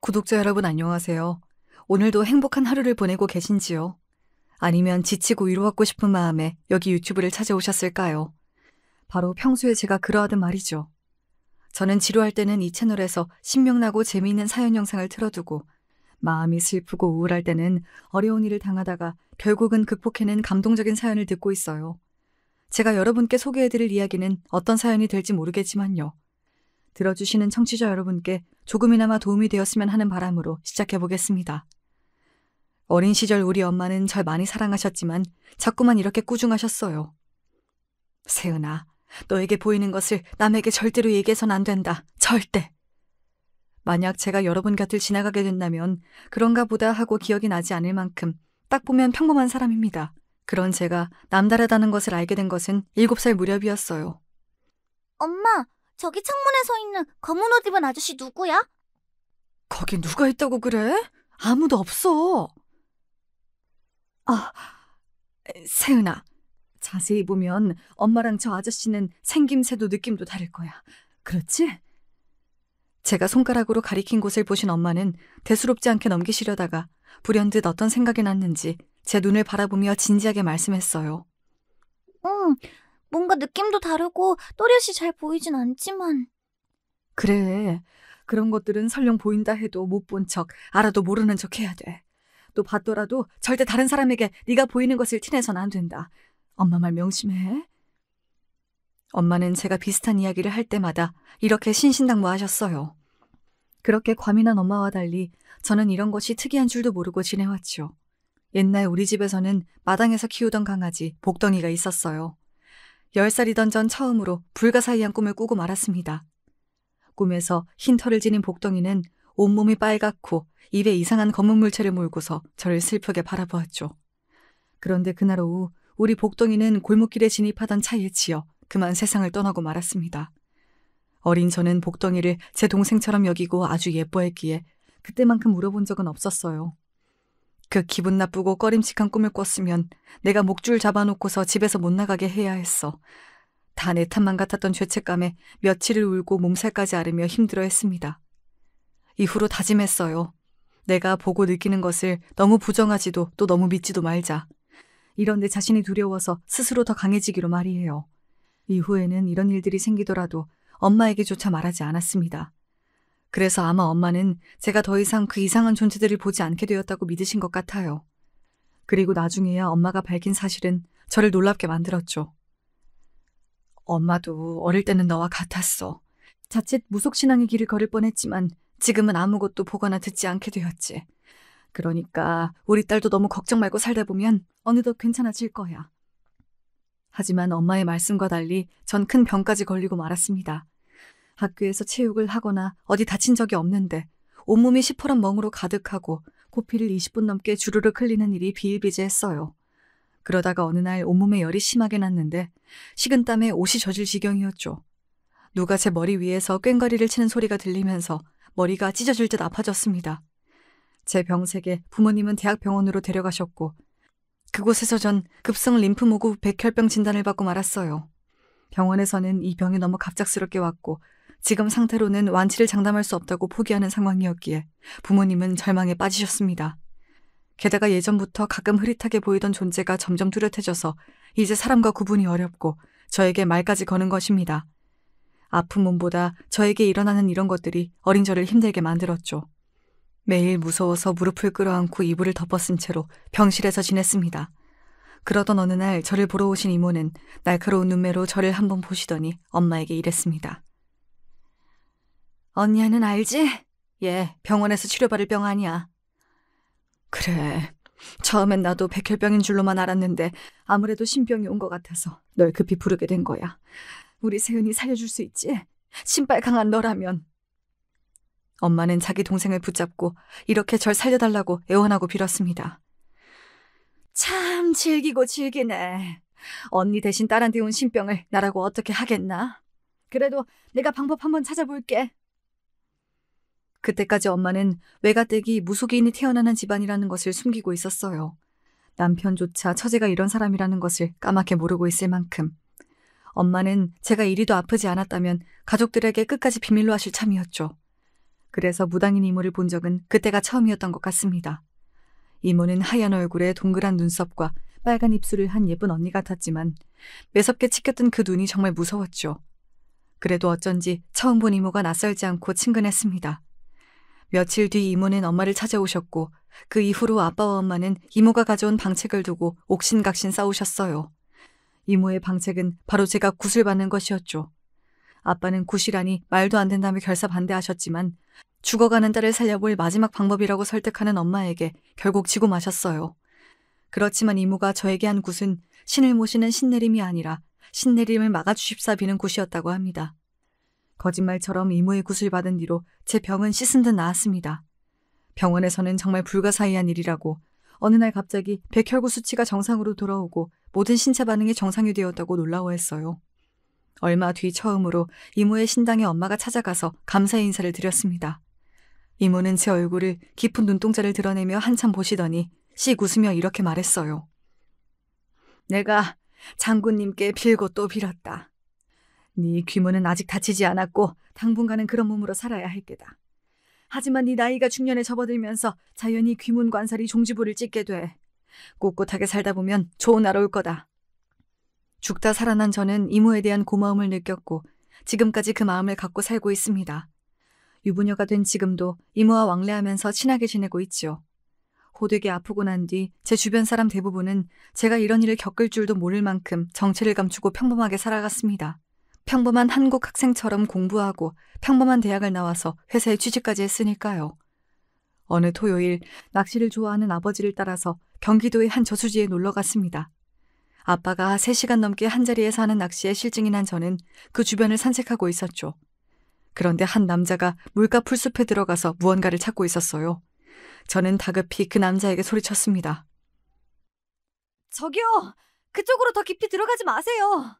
구독자 여러분 안녕하세요. 오늘도 행복한 하루를 보내고 계신지요? 아니면 지치고 위로받고 싶은 마음에 여기 유튜브를 찾아오셨을까요? 바로 평소에 제가 그러하던 말이죠. 저는 지루할 때는 이 채널에서 신명나고 재미있는 사연 영상을 틀어두고 마음이 슬프고 우울할 때는 어려운 일을 당하다가 결국은 극복해낸 감동적인 사연을 듣고 있어요. 제가 여러분께 소개해드릴 이야기는 어떤 사연이 될지 모르겠지만요. 들어주시는 청취자 여러분께 조금이나마 도움이 되었으면 하는 바람으로 시작해보겠습니다. 어린 시절 우리 엄마는 절 많이 사랑하셨지만 자꾸만 이렇게 꾸중하셨어요. 세은아, 너에게 보이는 것을 남에게 절대로 얘기해선 안 된다. 절대. 만약 제가 여러분 곁을 지나가게 된다면 그런가 보다 하고 기억이 나지 않을 만큼 딱 보면 평범한 사람입니다. 그런 제가 남다르다는 것을 알게 된 것은 7살 무렵이었어요. 엄마, 저기 창문에 서 있는 검은 옷 입은 아저씨 누구야? 거기 누가 있다고 그래? 아무도 없어. 아, 세은아. 자세히 보면 엄마랑 저 아저씨는 생김새도 느낌도 다를 거야. 그렇지? 제가 손가락으로 가리킨 곳을 보신 엄마는 대수롭지 않게 넘기시려다가 불현듯 어떤 생각이 났는지 제 눈을 바라보며 진지하게 말씀했어요. 응, 뭔가 느낌도 다르고 또렷이 잘 보이진 않지만. 그래. 그런 것들은 설령 보인다 해도 못 본 척, 알아도 모르는 척 해야 돼. 또 봤더라도 절대 다른 사람에게 네가 보이는 것을 티내선 안 된다. 엄마 말 명심해. 엄마는 제가 비슷한 이야기를 할 때마다 이렇게 신신당부하셨어요. 그렇게 과민한 엄마와 달리 저는 이런 것이 특이한 줄도 모르고 지내왔죠. 옛날 우리 집에서는 마당에서 키우던 강아지 복덩이가 있었어요. 10살이던 전 처음으로 불가사의한 꿈을 꾸고 말았습니다. 꿈에서 흰 털을 지닌 복덩이는 온몸이 빨갛고 입에 이상한 검은 물체를 물고서 저를 슬프게 바라보았죠. 그런데 그날 오후 우리 복덩이는 골목길에 진입하던 차에 치여 그만 세상을 떠나고 말았습니다. 어린 저는 복덩이를 제 동생처럼 여기고 아주 예뻐했기에 그때만큼 물어본 적은 없었어요. 그 기분 나쁘고 꺼림칙한 꿈을 꿨으면 내가 목줄 잡아놓고서 집에서 못 나가게 해야 했어. 다 내 탓만 같았던 죄책감에 며칠을 울고 몸살까지 앓으며 힘들어했습니다. 이후로 다짐했어요. 내가 보고 느끼는 것을 너무 부정하지도 또 너무 믿지도 말자. 이런 내 자신이 두려워서 스스로 더 강해지기로 말이에요. 이후에는 이런 일들이 생기더라도 엄마에게조차 말하지 않았습니다. 그래서 아마 엄마는 제가 더 이상 그 이상한 존재들을 보지 않게 되었다고 믿으신 것 같아요. 그리고 나중에야 엄마가 밝힌 사실은 저를 놀랍게 만들었죠. 엄마도 어릴 때는 너와 같았어. 자칫 무속신앙의 길을 걸을 뻔했지만 지금은 아무것도 보거나 듣지 않게 되었지. 그러니까 우리 딸도 너무 걱정 말고 살다 보면 어느덧 괜찮아질 거야. 하지만 엄마의 말씀과 달리 전 큰 병까지 걸리고 말았습니다. 학교에서 체육을 하거나 어디 다친 적이 없는데 온몸이 시퍼런 멍으로 가득하고 코피를 20분 넘게 주르륵 흘리는 일이 비일비재했어요. 그러다가 어느 날 온몸에 열이 심하게 났는데 식은땀에 옷이 젖을 지경이었죠. 누가 제 머리 위에서 꽹과리를 치는 소리가 들리면서 머리가 찢어질 듯 아파졌습니다. 제 병색에 부모님은 대학병원으로 데려가셨고 그곳에서 전 급성 림프모구 백혈병 진단을 받고 말았어요. 병원에서는 이 병이 너무 갑작스럽게 왔고 지금 상태로는 완치를 장담할 수 없다고 포기하는 상황이었기에 부모님은 절망에 빠지셨습니다. 게다가 예전부터 가끔 흐릿하게 보이던 존재가 점점 뚜렷해져서 이제 사람과 구분이 어렵고 저에게 말까지 거는 것입니다. 아픈 몸보다 저에게 일어나는 이런 것들이 어린 저를 힘들게 만들었죠. 매일 무서워서 무릎을 끌어안고 이불을 덮어쓴 채로 병실에서 지냈습니다. 그러던 어느 날 저를 보러 오신 이모는 날카로운 눈매로 저를 한번 보시더니 엄마에게 이랬습니다. 언니는 알지? 얘 병원에서 치료받을 병 아니야. 그래. 처음엔 나도 백혈병인 줄로만 알았는데 아무래도 신병이 온 것 같아서 널 급히 부르게 된 거야. 우리 세은이 살려줄 수 있지? 신발 강한 너라면. 엄마는 자기 동생을 붙잡고 이렇게 절 살려달라고 애원하고 빌었습니다. 참 질기고 질기네. 언니 대신 딸한테 온 신병을 나라고 어떻게 하겠나? 그래도 내가 방법 한번 찾아볼게. 그때까지 엄마는 외가댁이 무속인이 태어나는 집안이라는 것을 숨기고 있었어요. 남편조차 처제가 이런 사람이라는 것을 까맣게 모르고 있을 만큼. 엄마는 제가 이리도 아프지 않았다면 가족들에게 끝까지 비밀로 하실 참이었죠. 그래서 무당인 이모를 본 적은 그때가 처음이었던 것 같습니다. 이모는 하얀 얼굴에 동그란 눈썹과 빨간 입술을 한 예쁜 언니 같았지만 매섭게 치켰던 그 눈이 정말 무서웠죠. 그래도 어쩐지 처음 본 이모가 낯설지 않고 친근했습니다. 며칠 뒤 이모는 엄마를 찾아오셨고 그 이후로 아빠와 엄마는 이모가 가져온 방책을 두고 옥신각신 싸우셨어요. 이모의 방책은 바로 제가 굿을 받는 것이었죠. 아빠는 굿이라니 말도 안 된다며 결사반대하셨지만 죽어가는 딸을 살려볼 마지막 방법이라고 설득하는 엄마에게 결국 지고 마셨어요. 그렇지만 이모가 저에게 한 굿은 신을 모시는 신내림이 아니라 신내림을 막아주십사 비는 굿이었다고 합니다. 거짓말처럼 이모의 굿을 받은 뒤로 제 병은 씻은 듯 나았습니다. 병원에서는 정말 불가사의한 일이라고 어느 날 갑자기 백혈구 수치가 정상으로 돌아오고 모든 신체 반응이 정상이 되었다고 놀라워했어요. 얼마 뒤 처음으로 이모의 신당에 엄마가 찾아가서 감사의 인사를 드렸습니다. 이모는 제 얼굴을 깊은 눈동자를 드러내며 한참 보시더니 씩 웃으며 이렇게 말했어요. 내가 장군님께 빌고 또 빌었다. 네 귀문은 아직 다치지 않았고 당분간은 그런 몸으로 살아야 할 게다. 하지만 네 나이가 중년에 접어들면서 자연히 귀문 관살이 종지부를 찍게 돼. 꿋꿋하게 살다 보면 좋은 날 올 거다. 죽다 살아난 저는 이모에 대한 고마움을 느꼈고 지금까지 그 마음을 갖고 살고 있습니다. 유부녀가 된 지금도 이모와 왕래하면서 친하게 지내고 있죠. 호되게 아프고 난 뒤 제 주변 사람 대부분은 제가 이런 일을 겪을 줄도 모를 만큼 정체를 감추고 평범하게 살아갔습니다. 평범한 한국 학생처럼 공부하고 평범한 대학을 나와서 회사에 취직까지 했으니까요. 어느 토요일 낚시를 좋아하는 아버지를 따라서 경기도의 한 저수지에 놀러 갔습니다. 아빠가 3시간 넘게 한자리에서 하는 낚시에 실증이 난 저는 그 주변을 산책하고 있었죠. 그런데 한 남자가 물가 풀숲에 들어가서 무언가를 찾고 있었어요. 저는 다급히 그 남자에게 소리쳤습니다. 저기요! 그쪽으로 더 깊이 들어가지 마세요!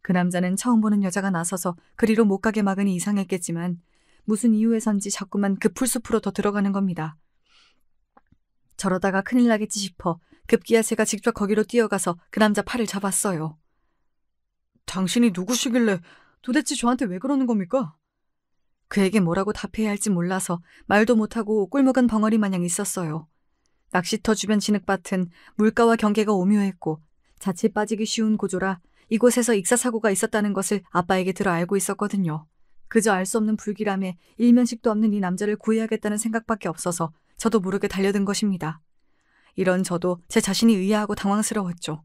그 남자는 처음 보는 여자가 나서서 그리로 못 가게 막으니 이상했겠지만 무슨 이유에선지 자꾸만 그 풀숲으로 더 들어가는 겁니다. 저러다가 큰일 나겠지 싶어 급기야 제가 직접 거기로 뛰어가서 그 남자 팔을 잡았어요. 당신이 누구시길래 도대체 저한테 왜 그러는 겁니까? 그에게 뭐라고 답해야 할지 몰라서 말도 못하고 꿀묵은 벙어리 마냥 있었어요. 낚시터 주변 진흙밭은 물가와 경계가 오묘했고 자칫 빠지기 쉬운 고조라 이곳에서 익사사고가 있었다는 것을 아빠에게 들어 알고 있었거든요. 그저 알 수 없는 불길함에 일면식도 없는 이 남자를 구해야겠다는 생각밖에 없어서 저도 모르게 달려든 것입니다. 이런 저도 제 자신이 의아하고 당황스러웠죠.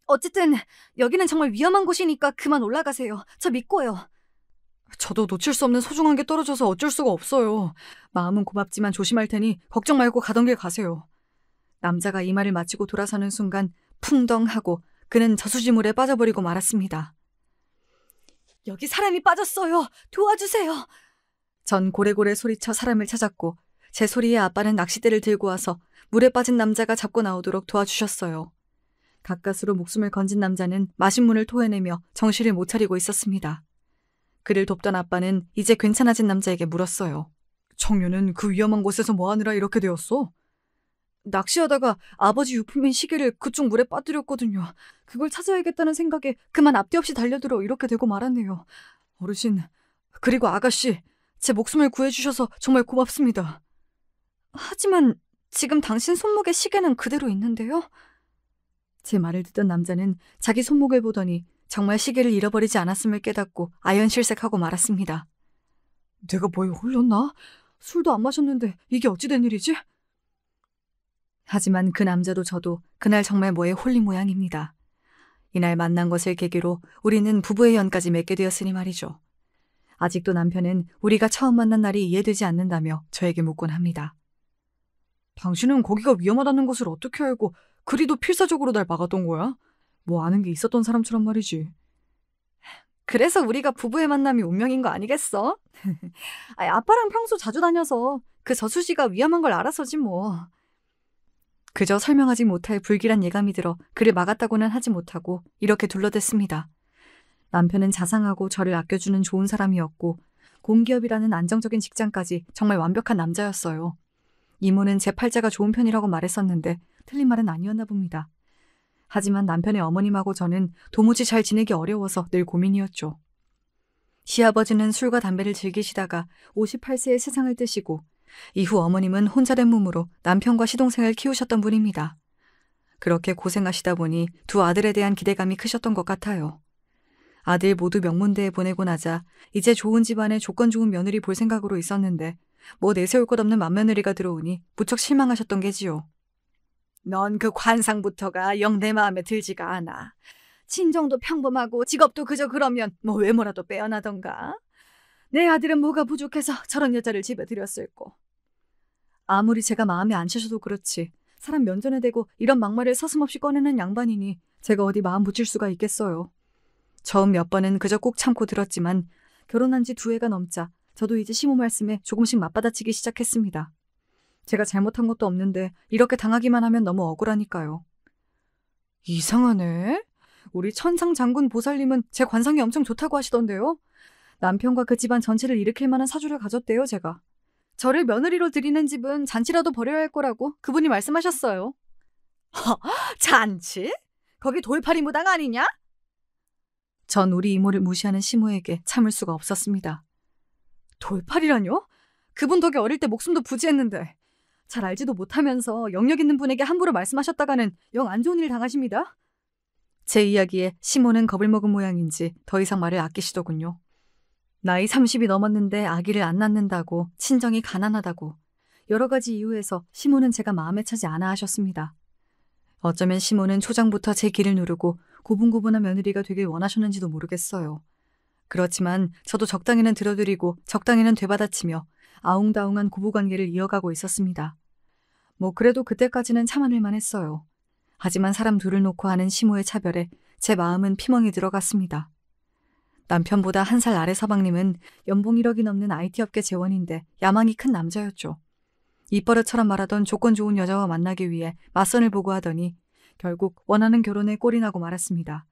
어쨌든 여기는 정말 위험한 곳이니까 그만 올라가세요. 저 믿고요. 저도 놓칠 수 없는 소중한 게 떨어져서 어쩔 수가 없어요. 마음은 고맙지만 조심할 테니 걱정 말고 가던 길 가세요. 남자가 이 말을 마치고 돌아서는 순간 풍덩하고 그는 저수지물에 빠져버리고 말았습니다. 여기 사람이 빠졌어요. 도와주세요. 전 고래고래 소리쳐 사람을 찾았고 제 소리에 아빠는 낚싯대를 들고 와서 물에 빠진 남자가 잡고 나오도록 도와주셨어요. 가까스로 목숨을 건진 남자는 마신문을 토해내며 정신을 못 차리고 있었습니다. 그를 돕던 아빠는 이제 괜찮아진 남자에게 물었어요. 청년은 그 위험한 곳에서 뭐하느라 이렇게 되었어? 낚시하다가 아버지 유품인 시계를 그쪽 물에 빠뜨렸거든요. 그걸 찾아야겠다는 생각에 그만 앞뒤 없이 달려들어 이렇게 되고 말았네요. 어르신, 그리고 아가씨, 제 목숨을 구해주셔서 정말 고맙습니다. 하지만 지금 당신 손목에 시계는 그대로 있는데요? 제 말을 듣던 남자는 자기 손목을 보더니 정말 시계를 잃어버리지 않았음을 깨닫고 아연실색하고 말았습니다. 내가 뭐에 홀렸나? 술도 안 마셨는데 이게 어찌 된 일이지? 하지만 그 남자도 저도 그날 정말 뭐에 홀린 모양입니다. 이날 만난 것을 계기로 우리는 부부의 연까지 맺게 되었으니 말이죠. 아직도 남편은 우리가 처음 만난 날이 이해되지 않는다며 저에게 묻곤 합니다. 당신은 거기가 위험하다는 것을 어떻게 알고 그리도 필사적으로 날 막았던 거야? 뭐 아는 게 있었던 사람처럼 말이지. 그래서 우리가 부부의 만남이 운명인 거 아니겠어? 아빠랑 평소 자주 다녀서 그 저수지가 위험한 걸 알아서지 뭐. 그저 설명하지 못할 불길한 예감이 들어 그를 막았다고는 하지 못하고 이렇게 둘러댔습니다. 남편은 자상하고 저를 아껴주는 좋은 사람이었고 공기업이라는 안정적인 직장까지 정말 완벽한 남자였어요. 이모는 제 팔자가 좋은 편이라고 말했었는데 틀린 말은 아니었나 봅니다. 하지만 남편의 어머님하고 저는 도무지 잘 지내기 어려워서 늘 고민이었죠. 시아버지는 술과 담배를 즐기시다가 58세에 세상을 뜨시고 이후 어머님은 혼자 된 몸으로 남편과 시동생을 키우셨던 분입니다. 그렇게 고생하시다 보니 두 아들에 대한 기대감이 크셨던 것 같아요. 아들 모두 명문대에 보내고 나자 이제 좋은 집안에 조건 좋은 며느리 볼 생각으로 있었는데 뭐 내세울 것 없는 맏며느리가 들어오니 무척 실망하셨던 게지요. 넌 그 관상부터가 영 내 마음에 들지가 않아. 친정도 평범하고 직업도 그저 그러면 뭐 외모라도 빼어나던가. 내 아들은 뭐가 부족해서 저런 여자를 집에 들였을꼬. 아무리 제가 마음에 안 차셔도 그렇지 사람 면전에 대고 이런 막말을 서슴없이 꺼내는 양반이니 제가 어디 마음 붙일 수가 있겠어요. 처음 몇 번은 그저 꼭 참고 들었지만 결혼한 지 2해가 넘자 저도 이제 시모 말씀에 조금씩 맞받아치기 시작했습니다. 제가 잘못한 것도 없는데 이렇게 당하기만 하면 너무 억울하니까요. 이상하네. 우리 천상 장군 보살님은 제 관상이 엄청 좋다고 하시던데요. 남편과 그 집안 전체를 일으킬 만한 사주를 가졌대요, 제가. 저를 며느리로 들이는 집은 잔치라도 벌여야 할 거라고 그분이 말씀하셨어요. 잔치? 거기 돌팔이 무당 아니냐? 전 우리 이모를 무시하는 시모에게 참을 수가 없었습니다. 돌팔이라뇨? 그분 덕에 어릴 때 목숨도 부지했는데 잘 알지도 못하면서 영역 있는 분에게 함부로 말씀하셨다가는 영 안 좋은 일 당하십니다. 제 이야기에 시모는 겁을 먹은 모양인지 더 이상 말을 아끼시더군요. 나이 30이 넘었는데 아기를 안 낳는다고, 친정이 가난하다고 여러 가지 이유에서 시모는 제가 마음에 차지 않아 하셨습니다. 어쩌면 시모는 초장부터 제 길을 누르고 고분고분한 며느리가 되길 원하셨는지도 모르겠어요. 그렇지만 저도 적당히는 들어드리고 적당히는 되받아치며 아웅다웅한 고부관계를 이어가고 있었습니다. 뭐 그래도 그때까지는 참아낼만 했어요. 하지만 사람 둘을 놓고 하는 시모의 차별에 제 마음은 피멍이 들어갔습니다. 남편보다 1살 아래 서방님은 연봉 1억이 넘는 IT업계 재원인데 야망이 큰 남자였죠. 입버릇처럼 말하던 조건 좋은 여자와 만나기 위해 맞선을 보고 하더니 결국 원하는 결혼에 꼴이 나고 말았습니다.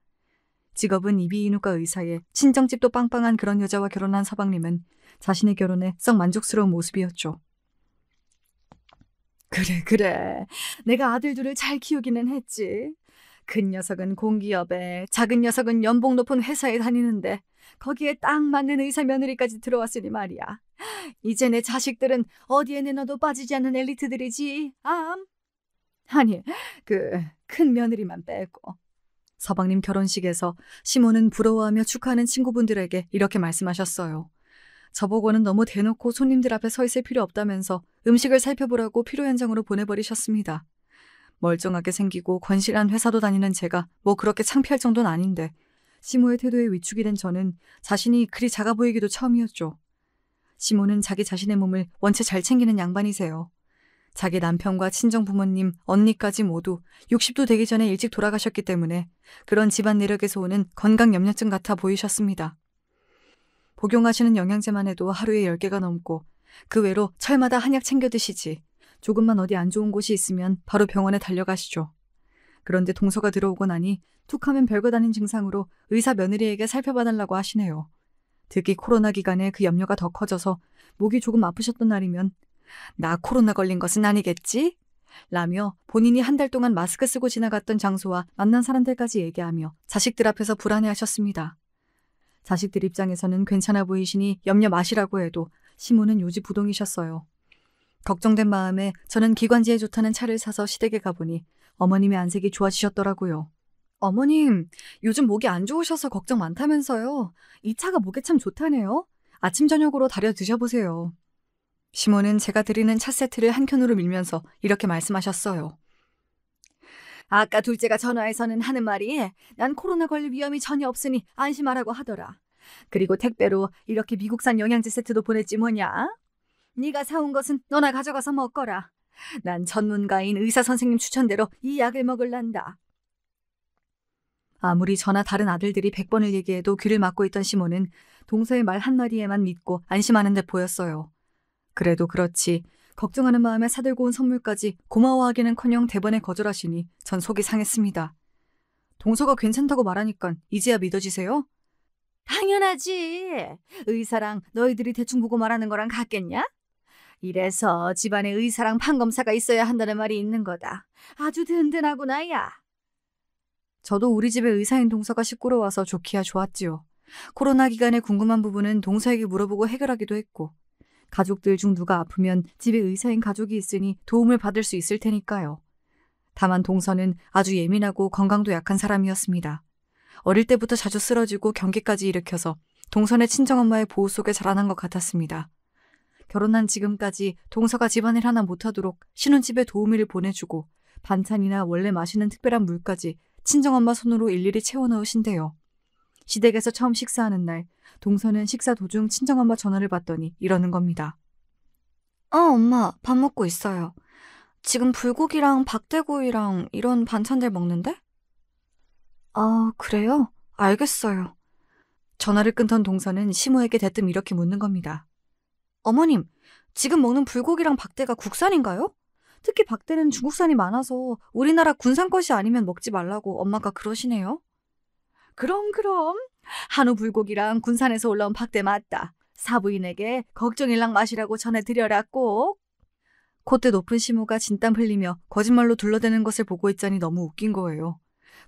직업은 이비인후과 의사에 친정집도 빵빵한 그런 여자와 결혼한 서방님은 자신의 결혼에 썩 만족스러운 모습이었죠. 그래. 내가 아들 둘을 잘 키우기는 했지. 큰 녀석은 공기업에, 작은 녀석은 연봉 높은 회사에 다니는데 거기에 딱 맞는 의사 며느리까지 들어왔으니 말이야. 이제 내 자식들은 어디에 내놔도 빠지지 않는 엘리트들이지. 아니, 그 큰 며느리만 빼고. 서방님 결혼식에서 시모는 부러워하며 축하하는 친구분들에게 이렇게 말씀하셨어요. 저보고는 너무 대놓고 손님들 앞에 서 있을 필요 없다면서 음식을 살펴보라고 필요 현장으로 보내버리셨습니다. 멀쩡하게 생기고 건실한 회사도 다니는 제가 뭐 그렇게 창피할 정도는 아닌데 시모의 태도에 위축이 된 저는 자신이 그리 작아 보이기도 처음이었죠. 시모는 자기 자신의 몸을 원체 잘 챙기는 양반이세요. 자기 남편과 친정 부모님, 언니까지 모두 60도 되기 전에 일찍 돌아가셨기 때문에 그런 집안 내력에서 오는 건강 염려증 같아 보이셨습니다. 복용하시는 영양제만 해도 하루에 10개가 넘고 그 외로 철마다 한약 챙겨 드시지 조금만 어디 안 좋은 곳이 있으면 바로 병원에 달려가시죠. 그런데 동서가 들어오고 나니 툭하면 별것 아닌 증상으로 의사 며느리에게 살펴봐달라고 하시네요. 특히 코로나 기간에 그 염려가 더 커져서 목이 조금 아프셨던 날이면 나 코로나 걸린 것은 아니겠지? 라며 본인이 1달 동안 마스크 쓰고 지나갔던 장소와 만난 사람들까지 얘기하며 자식들 앞에서 불안해하셨습니다. 자식들 입장에서는 괜찮아 보이시니 염려 마시라고 해도 시모는 요지부동이셨어요. 걱정된 마음에 저는 기관지에 좋다는 차를 사서 시댁에 가보니 어머님의 안색이 좋아지셨더라고요. 어머님, 요즘 목이 안 좋으셔서 걱정 많다면서요. 이 차가 목에 참 좋다네요. 아침 저녁으로 달여 드셔보세요. 시모는 제가 드리는 차 세트를 한 켠으로 밀면서 이렇게 말씀하셨어요. 아까 둘째가 전화해서는 하는 말이 난 코로나 걸릴 위험이 전혀 없으니 안심하라고 하더라. 그리고 택배로 이렇게 미국산 영양제 세트도 보냈지 뭐냐. 네가 사온 것은 너나 가져가서 먹거라. 난 전문가인 의사 선생님 추천대로 이 약을 먹을란다. 아무리 저나 다른 아들들이 100번을 얘기해도 귀를 막고 있던 시모는 동서의 말 한마디에만 믿고 안심하는 듯 보였어요. 그래도 그렇지 걱정하는 마음에 사들고 온 선물까지 고마워하기는커녕 대번에 거절하시니 전 속이 상했습니다. 동서가 괜찮다고 말하니까 이제야 믿어지세요? 당연하지. 의사랑 너희들이 대충 보고 말하는 거랑 같겠냐? 이래서 집안에 의사랑 판검사가 있어야 한다는 말이 있는 거다. 아주 든든하구나 야. 저도 우리 집에 의사인 동서가 시꾸러워서 좋기야 좋았지요. 코로나 기간에 궁금한 부분은 동서에게 물어보고 해결하기도 했고, 가족들 중 누가 아프면 집에 의사인 가족이 있으니 도움을 받을 수 있을 테니까요. 다만 동서는 아주 예민하고 건강도 약한 사람이었습니다. 어릴 때부터 자주 쓰러지고 경기까지 일으켜서 동선의 친정엄마의 보호 속에 자라난 것 같았습니다. 결혼한 지금까지 동서가 집안일 하나 못하도록 신혼집에 도우미를 보내주고 반찬이나 원래 마시는 특별한 물까지 친정엄마 손으로 일일이 채워넣으신대요. 시댁에서 처음 식사하는 날, 동서는 식사 도중 친정엄마 전화를 받더니 이러는 겁니다. 엄마, 밥 먹고 있어요. 지금 불고기랑 박대구이랑 이런 반찬들 먹는데? 아, 그래요? 알겠어요. 전화를 끊던 동서는 시모에게 대뜸 이렇게 묻는 겁니다. 어머님, 지금 먹는 불고기랑 박대가 국산인가요? 특히 박대는 중국산이 많아서 우리나라 군산 것이 아니면 먹지 말라고 엄마가 그러시네요. 그럼. 한우 불고기랑 군산에서 올라온 박대 맞다. 사부인에게 걱정일랑 마시라고 전해드려라 꼭. 콧대 높은 시모가 진땀 흘리며 거짓말로 둘러대는 것을 보고 있자니 너무 웃긴 거예요.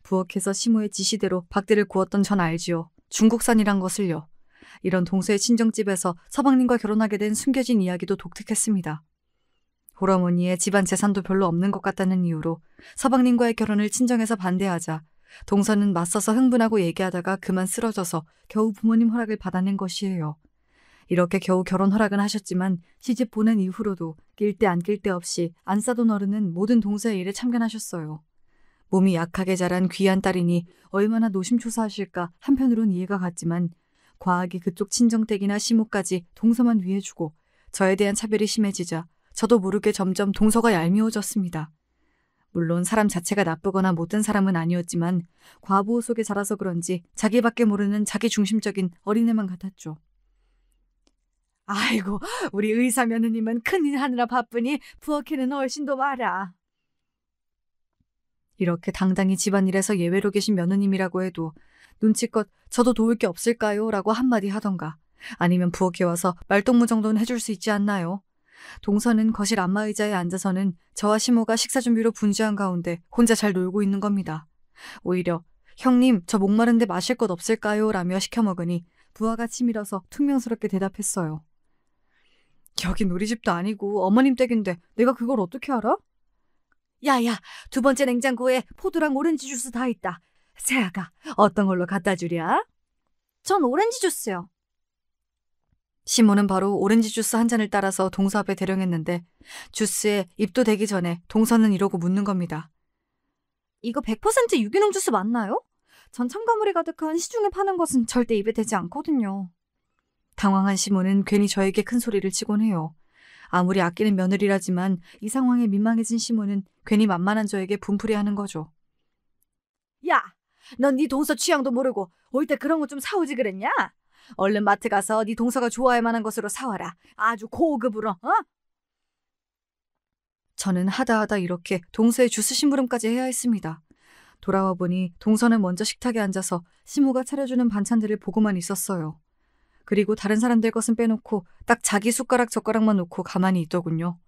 부엌에서 시모의 지시대로 박대를 구웠던 전 알지요. 중국산이란 것을요. 이런 동서의 친정집에서 서방님과 결혼하게 된 숨겨진 이야기도 독특했습니다. 홀어머니의 집안 재산도 별로 없는 것 같다는 이유로 서방님과의 결혼을 친정에서 반대하자 동서는 맞서서 흥분하고 얘기하다가 그만 쓰러져서 겨우 부모님 허락을 받아낸 것이에요. 이렇게 겨우 결혼 허락은 하셨지만 시집 보낸 이후로도 낄 때 안 낄 때 없이 안 싸돈 어른은 모든 동서의 일에 참견하셨어요. 몸이 약하게 자란 귀한 딸이니 얼마나 노심초사하실까 한편으론 이해가 갔지만 과하게 그쪽 친정댁이나 시모까지 동서만 위해주고 저에 대한 차별이 심해지자 저도 모르게 점점 동서가 얄미워졌습니다. 물론 사람 자체가 나쁘거나 못된 사람은 아니었지만 과부호 속에 자라서 그런지 자기밖에 모르는 자기 중심적인 어린애만 같았죠. 아이고, 우리 의사 며느님은 큰일 하느라 바쁘니 부엌에는 얼씬도 마라. 이렇게 당당히 집안일에서 예외로 계신 며느님이라고 해도 눈치껏 저도 도울 게 없을까요? 라고 한마디 하던가 아니면 부엌에 와서 말동무 정도는 해줄 수 있지 않나요? 동서는 거실 안마의자에 앉아서는 저와 시모가 식사 준비로 분주한 가운데 혼자 잘 놀고 있는 겁니다. 오히려 형님, 저 목마른데 마실 것 없을까요? 라며 시켜먹으니 부하가 치밀어서 퉁명스럽게 대답했어요. 여긴 우리 집도 아니고 어머님 댁인데 내가 그걸 어떻게 알아? 야야, 두 번째 냉장고에 포도랑 오렌지 주스 다 있다. 세아가 어떤 걸로 갖다 주랴? 전 오렌지 주스요. 시모는 바로 오렌지 주스 한 잔을 따라서 동서 앞에 대령했는데 주스에 입도 대기 전에 동서는 이러고 묻는 겁니다. 이거 100% 유기농 주스 맞나요? 전 첨가물이 가득한 시중에 파는 것은 절대 입에 대지 않거든요. 당황한 시모는 괜히 저에게 큰 소리를 치곤 해요. 아무리 아끼는 며느리라지만 이 상황에 민망해진 시모는 괜히 만만한 저에게 분풀이하는 거죠. 야, 넌 네 동서 취향도 모르고 올 때 그런 거 좀 사오지 그랬냐? 얼른 마트 가서 네 동서가 좋아할 만한 것으로 사와라. 아주 고급으로, 어? 저는 하다 이렇게 동서의 주스 심부름까지 해야 했습니다. 돌아와 보니 동서는 먼저 식탁에 앉아서 시모가 차려주는 반찬들을 보고만 있었어요. 그리고 다른 사람들 것은 빼놓고 딱 자기 숟가락 젓가락만 놓고 가만히 있더군요.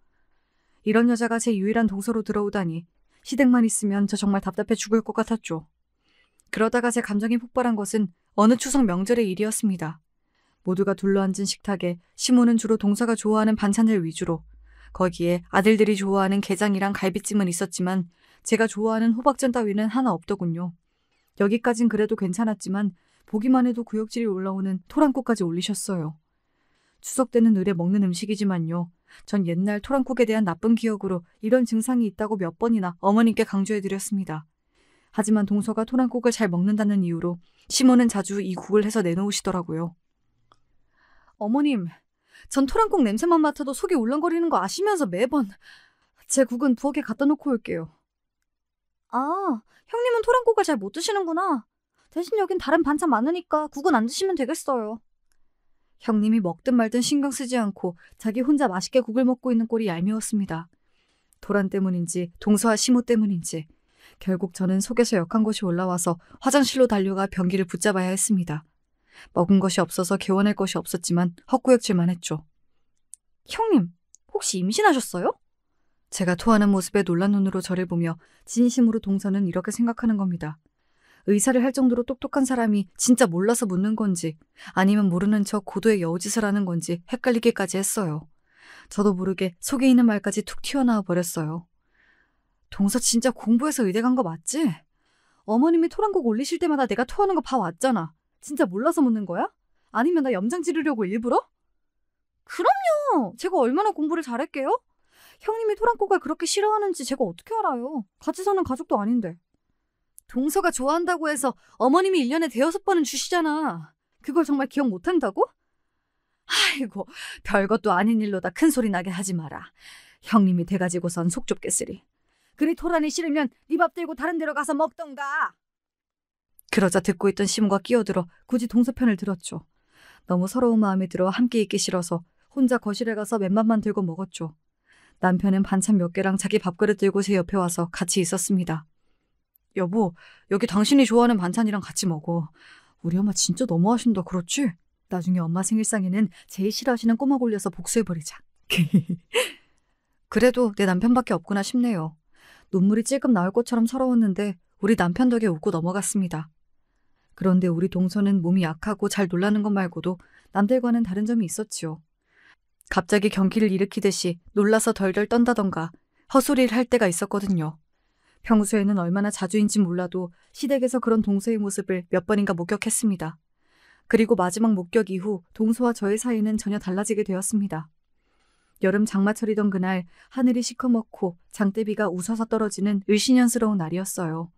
이런 여자가 제 유일한 동서로 들어오다니 시댁만 있으면 저 정말 답답해 죽을 것 같았죠. 그러다가 제 감정이 폭발한 것은 어느 추석 명절의 일이었습니다. 모두가 둘러앉은 식탁에 시모는 주로 동서가 좋아하는 반찬들 위주로 거기에 아들들이 좋아하는 게장이랑 갈비찜은 있었지만 제가 좋아하는 호박전 따위는 하나 없더군요. 여기까진 그래도 괜찮았지만 보기만 해도 구역질이 올라오는 토랑국까지 올리셨어요. 추석 때는 의례 먹는 음식이지만요. 전 옛날 토랑국에 대한 나쁜 기억으로 이런 증상이 있다고 몇 번이나 어머님께 강조해드렸습니다. 하지만 동서가 토랑국을 잘 먹는다는 이유로 시모는 자주 이 국을 해서 내놓으시더라고요. 어머님, 전 토랑국 냄새만 맡아도 속이 울렁거리는 거 아시면서 매번 제 국은 부엌에 갖다 놓고 올게요. 아, 형님은 토랑국을 잘 못 드시는구나. 대신 여긴 다른 반찬 많으니까 국은 안 드시면 되겠어요. 형님이 먹든 말든 신경 쓰지 않고 자기 혼자 맛있게 국을 먹고 있는 꼴이 얄미웠습니다. 도란 때문인지 동서와 시모 때문인지 결국 저는 속에서 역한 것이 올라와서 화장실로 달려가 변기를 붙잡아야 했습니다. 먹은 것이 없어서 개원할 것이 없었지만 헛구역질만 했죠. 형님, 혹시 임신하셨어요? 제가 토하는 모습에 놀란 눈으로 저를 보며 진심으로 동서는 이렇게 생각하는 겁니다. 의사를 할 정도로 똑똑한 사람이 진짜 몰라서 묻는 건지 아니면 모르는 척 고도의 여우짓을 하는 건지 헷갈리기까지 했어요. 저도 모르게 속에 있는 말까지 툭 튀어나와 버렸어요. 동서 진짜 공부해서 의대 간 거 맞지? 어머님이 토랑곡 올리실 때마다 내가 토하는 거 봐왔잖아. 진짜 몰라서 묻는 거야? 아니면 나 염장 지르려고 일부러? 그럼요. 제가 얼마나 공부를 잘할게요? 형님이 토랑곡을 그렇게 싫어하는지 제가 어떻게 알아요? 같이 사는 가족도 아닌데. 동서가 좋아한다고 해서 어머님이 1년에 대여섯 번은 주시잖아. 그걸 정말 기억 못한다고? 아이고, 별것도 아닌 일로다 큰 소리 나게 하지 마라. 형님이 돼가지고선 속 좁겠으리. 그리 토란이 싫으면 네 밥 들고 다른 데로 가서 먹던가. 그러자 듣고 있던 시모가 끼어들어 굳이 동서 편을 들었죠. 너무 서러운 마음이 들어 함께 있기 싫어서 혼자 거실에 가서 맨밥만 들고 먹었죠. 남편은 반찬 몇 개랑 자기 밥그릇 들고 제 옆에 와서 같이 있었습니다. 여보, 여기 당신이 좋아하는 반찬이랑 같이 먹어. 우리 엄마 진짜 너무하신다, 그렇지? 나중에 엄마 생일상에는 제일 싫어하시는 꼬막 올려서 복수해버리자. 그래도 내 남편밖에 없구나 싶네요. 눈물이 찔끔 나올 것처럼 서러웠는데 우리 남편 덕에 웃고 넘어갔습니다. 그런데 우리 동서는 몸이 약하고 잘 놀라는 것 말고도 남들과는 다른 점이 있었지요. 갑자기 경기를 일으키듯이 놀라서 덜덜 떤다던가 헛소리를 할 때가 있었거든요. 평소에는 얼마나 자주인지 몰라도 시댁에서 그런 동서의 모습을 몇 번인가 목격했습니다. 그리고 마지막 목격 이후 동서와 저의 사이는 전혀 달라지게 되었습니다. 여름 장마철이던 그날 하늘이 시커멓고 장대비가 우서서 떨어지는 을씨년스러운 날이었어요.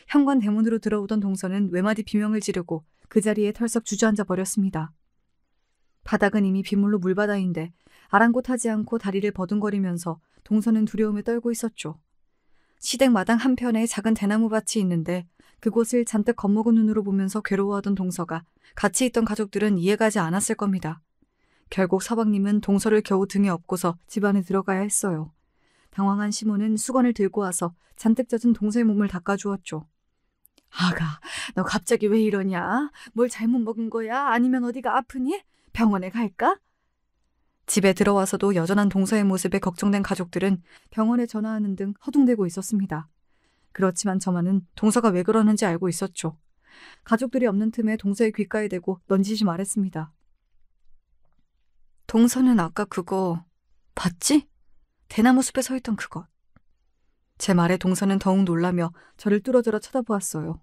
현관 대문으로 들어오던 동서는 외마디 비명을 지르고 그 자리에 털썩 주저앉아 버렸습니다. 바닥은 이미 빗물로 물바다인데 아랑곳하지 않고 다리를 버둥거리면서 동서는 두려움에 떨고 있었죠. 시댁 마당 한편에 작은 대나무밭이 있는데 그곳을 잔뜩 겁먹은 눈으로 보면서 괴로워하던 동서가 같이 있던 가족들은 이해가지 않았을 겁니다. 결국 서방님은 동서를 겨우 등에 업고서 집 안에 들어가야 했어요. 당황한 시모는 수건을 들고 와서 잔뜩 젖은 동서의 몸을 닦아주었죠. 아가, 너 갑자기 왜 이러냐? 뭘 잘못 먹은 거야? 아니면 어디가 아프니? 병원에 갈까? 집에 들어와서도 여전한 동서의 모습에 걱정된 가족들은 병원에 전화하는 등 허둥대고 있었습니다. 그렇지만 저만은 동서가 왜 그러는지 알고 있었죠. 가족들이 없는 틈에 동서의 귓가에 대고 넌지시 말했습니다. 동서는 아까 그거 봤지? 대나무 숲에 서 있던 그것. 제 말에 동서는 더욱 놀라며 저를 뚫어져라 쳐다보았어요.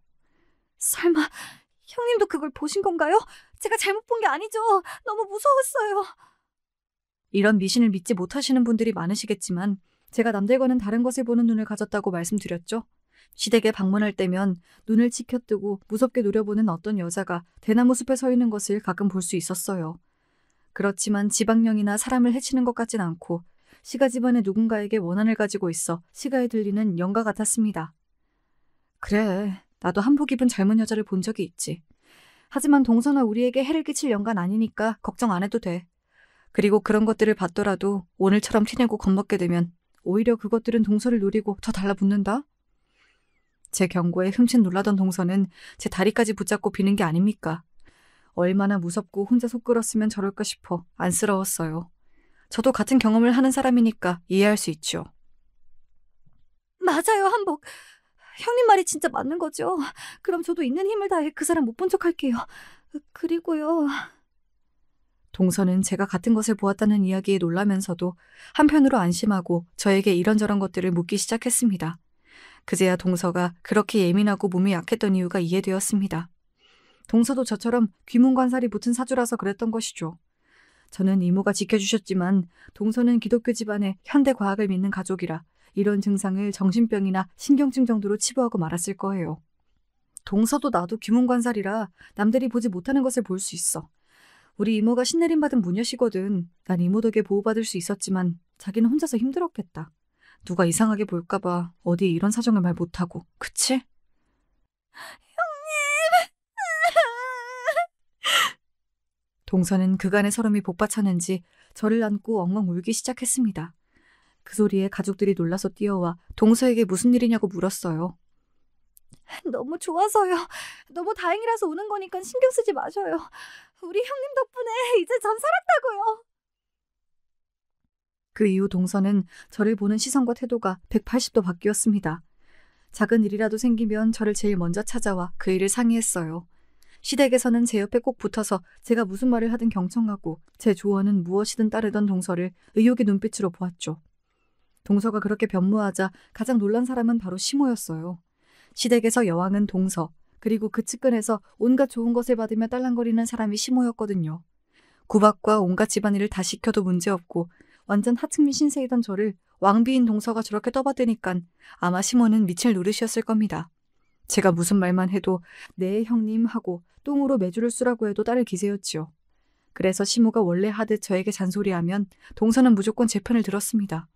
설마 형님도 그걸 보신 건가요? 제가 잘못 본 게 아니죠. 너무 무서웠어요. 이런 미신을 믿지 못하시는 분들이 많으시겠지만 제가 남들과는 다른 것을 보는 눈을 가졌다고 말씀드렸죠. 시댁에 방문할 때면 눈을 치켜뜨고 무섭게 노려보는 어떤 여자가 대나무 숲에 서 있는 것을 가끔 볼 수 있었어요. 그렇지만 지방령이나 사람을 해치는 것 같진 않고 시가 집안의 누군가에게 원한을 가지고 있어 시가에 들리는 영가 같았습니다. 그래, 나도 한복 입은 젊은 여자를 본 적이 있지. 하지만 동서나 우리에게 해를 끼칠 영가는 아니니까 걱정 안 해도 돼. 그리고 그런 것들을 봤더라도 오늘처럼 티내고 겁먹게 되면 오히려 그것들은 동서를 노리고 더 달라붙는다? 제 경고에 흠칫 놀라던 동서는 제 다리까지 붙잡고 비는 게 아닙니까? 얼마나 무섭고 혼자 속 끓었으면 저럴까 싶어 안쓰러웠어요. 저도 같은 경험을 하는 사람이니까 이해할 수 있죠. 맞아요, 한복. 형님 말이 진짜 맞는 거죠? 그럼 저도 있는 힘을 다해 그 사람 못 본 척 할게요. 그리고요. 동서는 제가 같은 것을 보았다는 이야기에 놀라면서도 한편으로 안심하고 저에게 이런저런 것들을 묻기 시작했습니다. 그제야 동서가 그렇게 예민하고 몸이 약했던 이유가 이해되었습니다. 동서도 저처럼 귀문관살이 붙은 사주라서 그랬던 것이죠. 저는 이모가 지켜주셨지만 동서는 기독교 집안의 현대과학을 믿는 가족이라 이런 증상을 정신병이나 신경증 정도로 치부하고 말았을 거예요. 동서도 나도 귀문관살이라 남들이 보지 못하는 것을 볼 수 있어. 우리 이모가 신내림받은 무녀시거든. 난 이모 덕에 보호받을 수 있었지만 자기는 혼자서 힘들었겠다. 누가 이상하게 볼까봐 어디에 이런 사정을 말 못하고. 그치? 동서는 그간의 서름이 복받쳤는지 저를 안고 엉엉 울기 시작했습니다. 그 소리에 가족들이 놀라서 뛰어와 동서에게 무슨 일이냐고 물었어요. 너무 좋아서요. 너무 다행이라서 우는 거니까 신경 쓰지 마셔요. 우리 형님 덕분에 이제 전 살았다고요. 그 이후 동서는 저를 보는 시선과 태도가 180도 바뀌었습니다. 작은 일이라도 생기면 저를 제일 먼저 찾아와 그 일을 상의했어요. 시댁에서는 제 옆에 꼭 붙어서 제가 무슨 말을 하든 경청하고 제 조언은 무엇이든 따르던 동서를 의욕의 눈빛으로 보았죠. 동서가 그렇게 변모하자 가장 놀란 사람은 바로 시모였어요. 시댁에서 여왕은 동서, 그리고 그 측근에서 온갖 좋은 것을 받으며 딸랑거리는 사람이 시모였거든요. 구박과 온갖 집안일을 다 시켜도 문제없고 완전 하층민 신세이던 저를 왕비인 동서가 저렇게 떠받드니깐 아마 시모는 미칠 노릇이었을 겁니다. 제가 무슨 말만 해도 네 형님 하고 똥으로 매주를 쓰라고 해도 따를 기세였지요. 그래서 시모가 원래 하듯 저에게 잔소리하면 동서는 무조건 제 편을 들었습니다.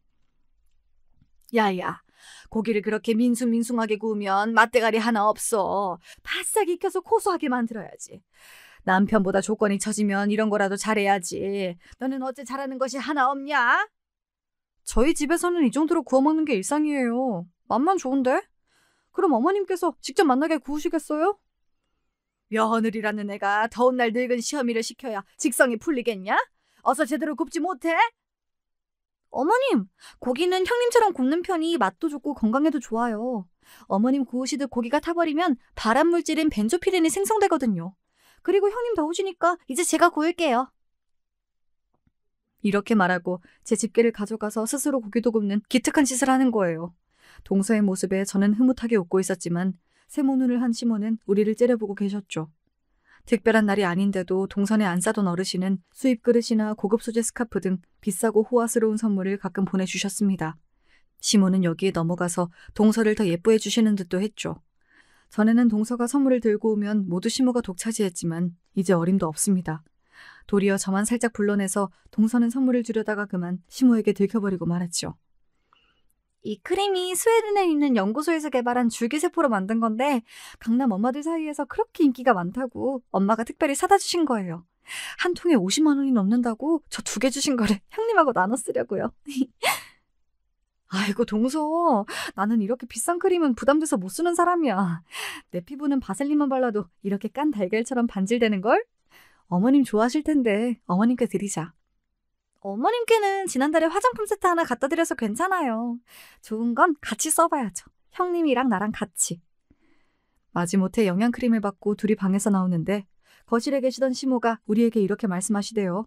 야야, 고기를 그렇게 민숭민숭하게 구우면 맛대가리 하나 없어. 바싹 익혀서 고소하게 만들어야지. 남편보다 조건이 처지면 이런 거라도 잘해야지. 너는 어째 잘하는 것이 하나 없냐? 저희 집에서는 이 정도로 구워 먹는 게 일상이에요. 맛만 좋은데? 그럼 어머님께서 직접 만나게 구우시겠어요? 며느리라는 애가 더운 날 늙은 시어미를 시켜야 직성이 풀리겠냐? 어서 제대로 굽지 못해? 어머님, 고기는 형님처럼 굽는 편이 맛도 좋고 건강에도 좋아요. 어머님 구우시듯 고기가 타버리면 발암물질인 벤조피렌이 생성되거든요. 그리고 형님 더우시니까 이제 제가 구울게요. 이렇게 말하고 제 집게를 가져가서 스스로 고기도 굽는 기특한 짓을 하는 거예요. 동서의 모습에 저는 흐뭇하게 웃고 있었지만 세모 눈을 한 시모는 우리를 째려보고 계셨죠. 특별한 날이 아닌데도 동선에 안 싸던 어르신은 수입 그릇이나 고급 소재 스카프 등 비싸고 호화스러운 선물을 가끔 보내주셨습니다. 시모는 여기에 넘어가서 동서를 더 예뻐해 주시는 듯도 했죠. 전에는 동서가 선물을 들고 오면 모두 시모가 독차지했지만 이제 어림도 없습니다. 도리어 저만 살짝 불러내서 동서는 선물을 주려다가 그만 시모에게 들켜버리고 말았죠. 이 크림이 스웨덴에 있는 연구소에서 개발한 줄기세포로 만든 건데 강남 엄마들 사이에서 그렇게 인기가 많다고 엄마가 특별히 사다 주신 거예요. 한 통에 50만 원이 넘는다고 저 2개 주신 거를 형님하고 나눠 쓰려고요. 아이고 동서, 나는 이렇게 비싼 크림은 부담돼서 못 쓰는 사람이야. 내 피부는 바셀린만 발라도 이렇게 깐 달걀처럼 반질되는걸? 어머님 좋아하실 텐데 어머님께 드리자. 어머님께는 지난달에 화장품 세트 하나 갖다 드려서 괜찮아요. 좋은 건 같이 써봐야죠. 형님이랑 나랑 같이. 마지못해 영양크림을 받고 둘이 방에서 나오는데 거실에 계시던 시모가 우리에게 이렇게 말씀하시대요.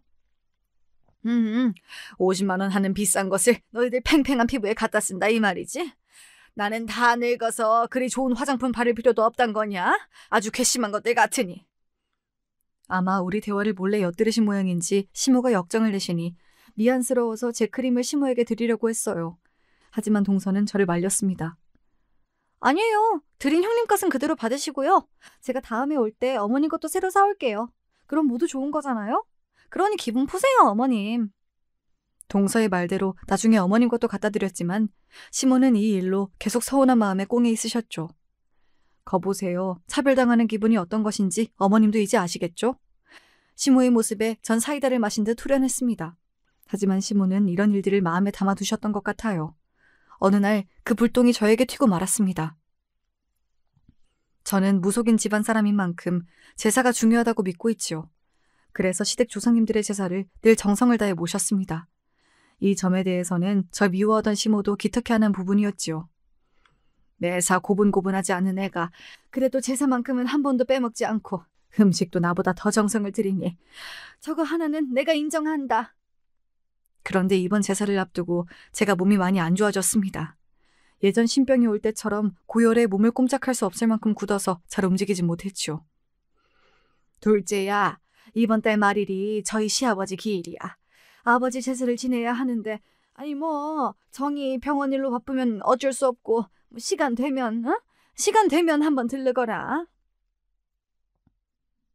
50만 원 하는 비싼 것을 너희들 팽팽한 피부에 갖다 쓴다 이 말이지? 나는 다 늙어서 그리 좋은 화장품 바를 필요도 없단 거냐? 아주 괘씸한 것들 같으니. 아마 우리 대화를 몰래 엿들으신 모양인지 시모가 역정을 내시니 미안스러워서 제 크림을 시모에게 드리려고 했어요. 하지만 동서는 저를 말렸습니다. 아니에요. 드린 형님 것은 그대로 받으시고요. 제가 다음에 올 때 어머님 것도 새로 사올게요. 그럼 모두 좋은 거잖아요? 그러니 기분 푸세요, 어머님. 동서의 말대로 나중에 어머님 것도 갖다 드렸지만 시모는 이 일로 계속 서운한 마음에 꽁에 있으셨죠. 거보세요. 차별당하는 기분이 어떤 것인지 어머님도 이제 아시겠죠? 시모의 모습에 전 사이다를 마신 듯 후련했습니다. 하지만 시모는 이런 일들을 마음에 담아두셨던 것 같아요. 어느 날 그 불똥이 저에게 튀고 말았습니다. 저는 무속인 집안 사람인 만큼 제사가 중요하다고 믿고 있지요. 그래서 시댁 조상님들의 제사를 늘 정성을 다해 모셨습니다. 이 점에 대해서는 저 미워하던 시모도 기특해하는 부분이었지요. 매사 고분고분하지 않은 애가 그래도 제사만큼은 한 번도 빼먹지 않고 음식도 나보다 더 정성을 들이니 저거 하나는 내가 인정한다. 그런데 이번 제사를 앞두고 제가 몸이 많이 안 좋아졌습니다. 예전 신병이 올 때처럼 고열에 몸을 꼼짝할 수 없을 만큼 굳어서 잘 움직이지 못했지요. 둘째야, 이번 달 말일이 저희 시아버지 기일이야. 아버지 제사를 지내야 하는데 아니 뭐 정이 병원 일로 바쁘면 어쩔 수 없고 시간 되면 한번 들르거라.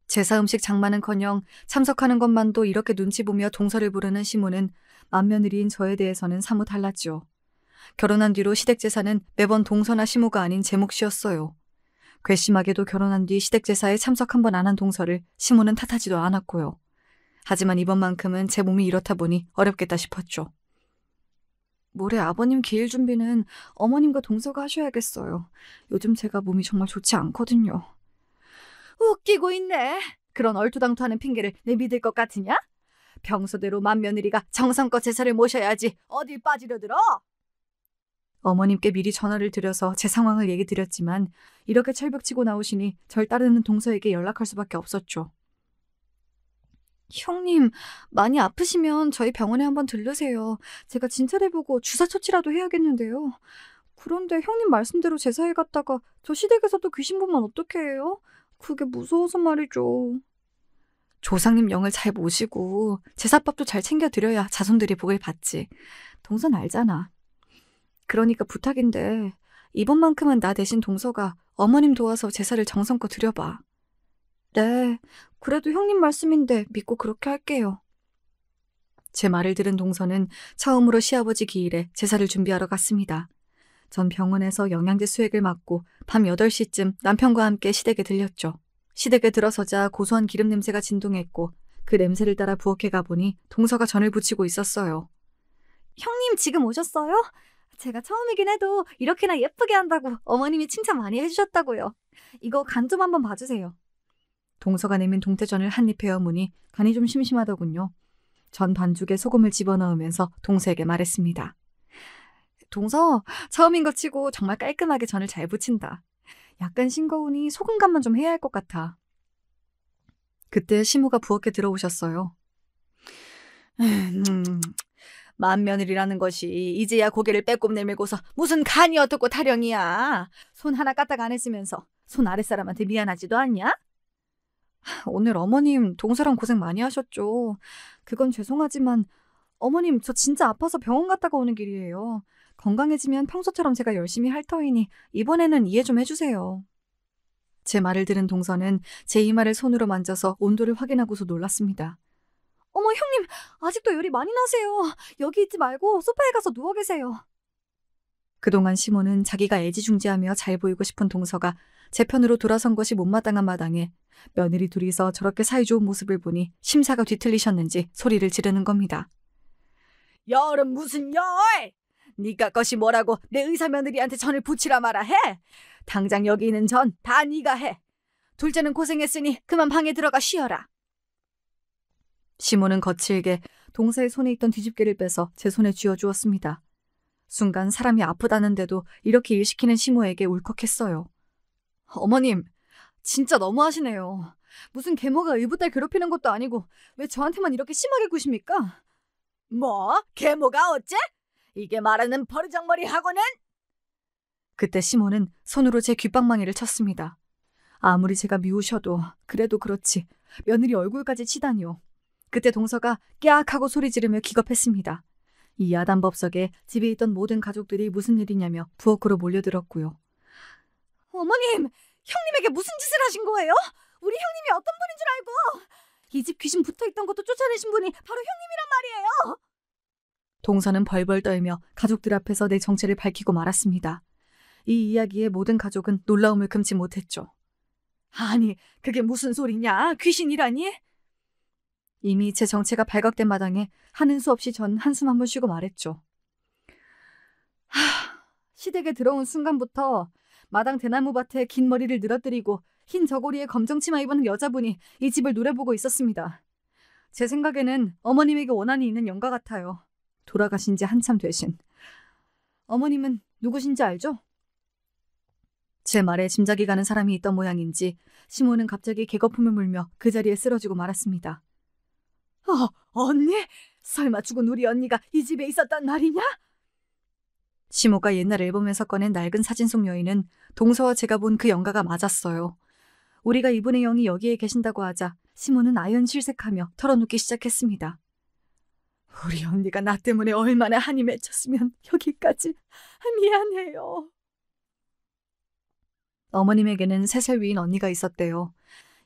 제사 음식 장만은커녕 참석하는 것만도 이렇게 눈치 보며 동서를 부르는 시모는 맏며느리인 저에 대해서는 사뭇 달랐죠. 결혼한 뒤로 시댁 제사는 매번 동서나 시모가 아닌 제 몫이었어요. 괘씸하게도 결혼한 뒤 시댁 제사에 참석 한 번 안 한 동서를 시모는 탓하지도 않았고요. 하지만 이번만큼은 제 몸이 이렇다 보니 어렵겠다 싶었죠. 모레 아버님 기일 준비는 어머님과 동서가 하셔야겠어요. 요즘 제가 몸이 정말 좋지 않거든요. 웃기고 있네. 그런 얼토당토하는 핑계를 내 믿을 것 같으냐? 평소대로 맏며느리가 정성껏 제사를 모셔야지 어딜 빠지려 들어? 어머님께 미리 전화를 드려서 제 상황을 얘기 드렸지만 이렇게 철벽치고 나오시니 절 따르는 동서에게 연락할 수밖에 없었죠. 형님, 많이 아프시면 저희 병원에 한번 들르세요. 제가 진찰해보고 주사 처치라도 해야겠는데요. 그런데 형님 말씀대로 제사에 갔다가 저 시댁에서 또 귀신 보면 어떻게 해요? 그게 무서워서 말이죠. 조상님 영을 잘 모시고 제사밥도 잘 챙겨드려야 자손들이 복을 받지. 동선 알잖아. 그러니까 부탁인데 이번만큼은 나 대신 동서가 어머님 도와서 제사를 정성껏 드려봐. 네, 그래도 형님 말씀인데 믿고 그렇게 할게요. 제 말을 들은 동서는 처음으로 시아버지 기일에 제사를 준비하러 갔습니다. 전 병원에서 영양제 수액을 맞고 밤 8시쯤 남편과 함께 시댁에 들렸죠. 시댁에 들어서자 고소한 기름 냄새가 진동했고 그 냄새를 따라 부엌에 가보니 동서가 전을 부치고 있었어요. 형님 지금 오셨어요? 제가 처음이긴 해도 이렇게나 예쁘게 한다고 어머님이 칭찬 많이 해주셨다고요. 이거 간 좀 한번 봐주세요. 동서가 내민 동태전을 한입 베어무니 간이 좀 심심하더군요. 전 반죽에 소금을 집어넣으면서 동서에게 말했습니다. 동서, 처음인 것 치고 정말 깔끔하게 전을 잘 부친다. 약간 싱거우니 소금 간만 좀 해야 할 것 같아. 그때 시모가 부엌에 들어오셨어요. 맏며느리라는 것이 이제야 고개를 빼꼼 내밀고서 무슨 간이 어떻고 타령이야. 손 하나 까딱 안 했으면서 손 아랫사람한테 미안하지도 않냐? 오늘 어머님 동서랑 고생 많이 하셨죠. 그건 죄송하지만 어머님 저 진짜 아파서 병원 갔다가 오는 길이에요. 건강해지면 평소처럼 제가 열심히 할 터이니 이번에는 이해 좀 해주세요. 제 말을 들은 동서는 제 이마를 손으로 만져서 온도를 확인하고서 놀랐습니다. 어머 형님 아직도 열이 많이 나세요. 여기 있지 말고 소파에 가서 누워 계세요. 그동안 시모는 자기가 애지중지하며 잘 보이고 싶은 동서가 제 편으로 돌아선 것이 못마땅한 마당에 며느리 둘이서 저렇게 사이좋은 모습을 보니 심사가 뒤틀리셨는지 소리를 지르는 겁니다. 열은 무슨 열! 네가 것이 뭐라고 내 의사 며느리한테 전을 부치라 마라 해? 당장 여기 있는 전 다 네가 해. 둘째는 고생했으니 그만 방에 들어가 쉬어라. 시모는 거칠게 동서의 손에 있던 뒤집개를 빼서 제 손에 쥐어주었습니다. 순간 사람이 아프다는데도 이렇게 일시키는 시모에게 울컥했어요. 어머님, 진짜 너무하시네요. 무슨 계모가 의붓딸 괴롭히는 것도 아니고 왜 저한테만 이렇게 심하게 구십니까? 뭐? 계모가 어째? 이게 말하는 버르장머리하고는? 그때 시모는 손으로 제 귓방망이를 쳤습니다. 아무리 제가 미우셔도 그래도 그렇지 며느리 얼굴까지 치다니요. 그때 동서가 깨악하고 소리 지르며 기겁했습니다. 이 야단법석에 집에 있던 모든 가족들이 무슨 일이냐며 부엌으로 몰려들었고요. 어머님, 형님에게 무슨 짓을 하신 거예요? 우리 형님이 어떤 분인 줄 알고 이 집 귀신 붙어있던 것도 쫓아내신 분이 바로 형님이란 말이에요. 동서는 벌벌 떨며 가족들 앞에서 내 정체를 밝히고 말았습니다. 이 이야기에 모든 가족은 놀라움을 금치 못했죠. 아니, 그게 무슨 소리냐? 귀신이라니? 이미 제 정체가 발각된 마당에 하는 수 없이 전 한숨 한번 쉬고 말했죠. 시댁에 들어온 순간부터 마당 대나무밭에 긴 머리를 늘어뜨리고 흰 저고리에 검정 치마 입은 여자분이 이 집을 노려보고 있었습니다. 제 생각에는 어머님에게 원한이 있는 영가 같아요. 돌아가신 지 한참 되신. 어머님은 누구신지 알죠? 제 말에 짐작이 가는 사람이 있던 모양인지 시모는 갑자기 개거품을 물며 그 자리에 쓰러지고 말았습니다. 언니? 설마 죽은 우리 언니가 이 집에 있었단 말이냐? 시모가 옛날 앨범에서 꺼낸 낡은 사진 속 여인은 동서와 제가 본 그 영가가 맞았어요. 우리가 이분의 영이 여기에 계신다고 하자 시모는 아연실색하며 털어놓기 시작했습니다. 우리 언니가 나 때문에 얼마나 한이 맺혔으면 여기까지. 미안해요. 어머님에게는 3살 위인 언니가 있었대요.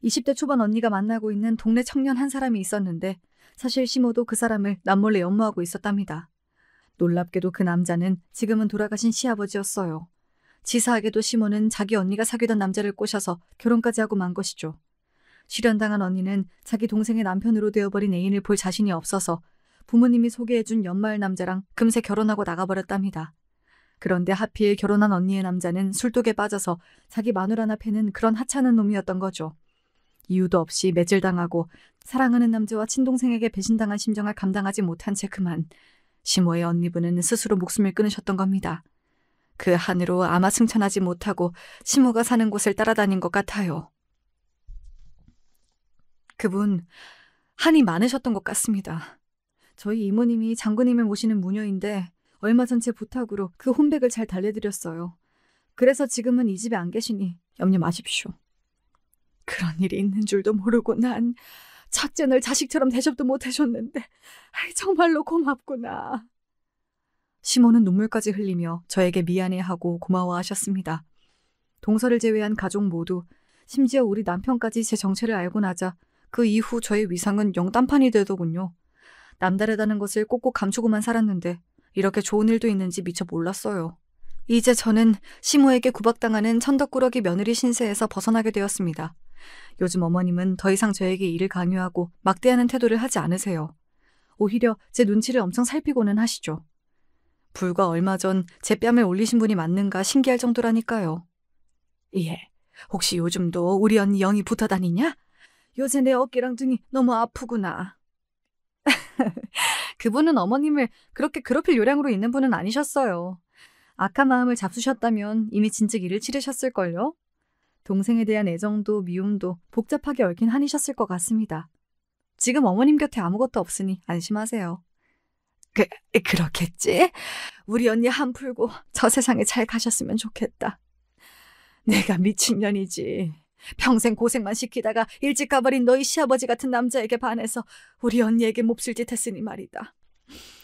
20대 초반 언니가 만나고 있는 동네 청년 한 사람이 있었는데 사실 시모도 그 사람을 남몰래 연모하고 있었답니다. 놀랍게도 그 남자는 지금은 돌아가신 시아버지였어요. 치사하게도 시모는 자기 언니가 사귀던 남자를 꼬셔서 결혼까지 하고 만 것이죠. 실연당한 언니는 자기 동생의 남편으로 되어버린 애인을 볼 자신이 없어서 부모님이 소개해준 연마을 남자랑 금세 결혼하고 나가버렸답니다. 그런데 하필 결혼한 언니의 남자는 술독에 빠져서 자기 마누라 하나 패는 그런 하찮은 놈이었던 거죠. 이유도 없이 매질당하고 사랑하는 남자와 친동생에게 배신당한 심정을 감당하지 못한 채 그만 시모의 언니분은 스스로 목숨을 끊으셨던 겁니다. 그 한으로 아마 승천하지 못하고 시모가 사는 곳을 따라다닌 것 같아요. 그분 한이 많으셨던 것 같습니다. 저희 이모님이 장군님을 모시는 무녀인데 얼마 전 제 부탁으로 그 혼백을 잘 달래드렸어요. 그래서 지금은 이 집에 안 계시니 염려 마십시오. 그런 일이 있는 줄도 모르고 난 첫째 널 자식처럼 대접도 못 해줬는데 정말로 고맙구나. 시모는 눈물까지 흘리며 저에게 미안해하고 고마워하셨습니다. 동서를 제외한 가족 모두, 심지어 우리 남편까지 제 정체를 알고 나자 그 이후 저의 위상은 영단판이 되더군요. 남다르다는 것을 꼭꼭 감추고만 살았는데 이렇게 좋은 일도 있는지 미처 몰랐어요. 이제 저는 시모에게 구박당하는 천덕꾸러기 며느리 신세에서 벗어나게 되었습니다. 요즘 어머님은 더 이상 저에게 일을 강요하고 막대하는 태도를 하지 않으세요. 오히려 제 눈치를 엄청 살피고는 하시죠. 불과 얼마 전 제 뺨을 올리신 분이 맞는가 신기할 정도라니까요. 예, 혹시 요즘도 우리 언니 영이 붙어 다니냐? 요새 내 어깨랑 등이 너무 아프구나. 그분은 어머님을 그렇게 괴롭힐 요량으로 있는 분은 아니셨어요. 악한 마음을 잡수셨다면 이미 진즉 일을 치르셨을걸요? 동생에 대한 애정도 미움도 복잡하게 얽힌 한이셨을 것 같습니다. 지금 어머님 곁에 아무것도 없으니 안심하세요. 그렇겠지? 우리 언니 한 풀고 저 세상에 잘 가셨으면 좋겠다. 내가 미친년이지. 평생 고생만 시키다가 일찍 가버린 너희 시아버지 같은 남자에게 반해서 우리 언니에게 몹쓸 짓 했으니 말이다.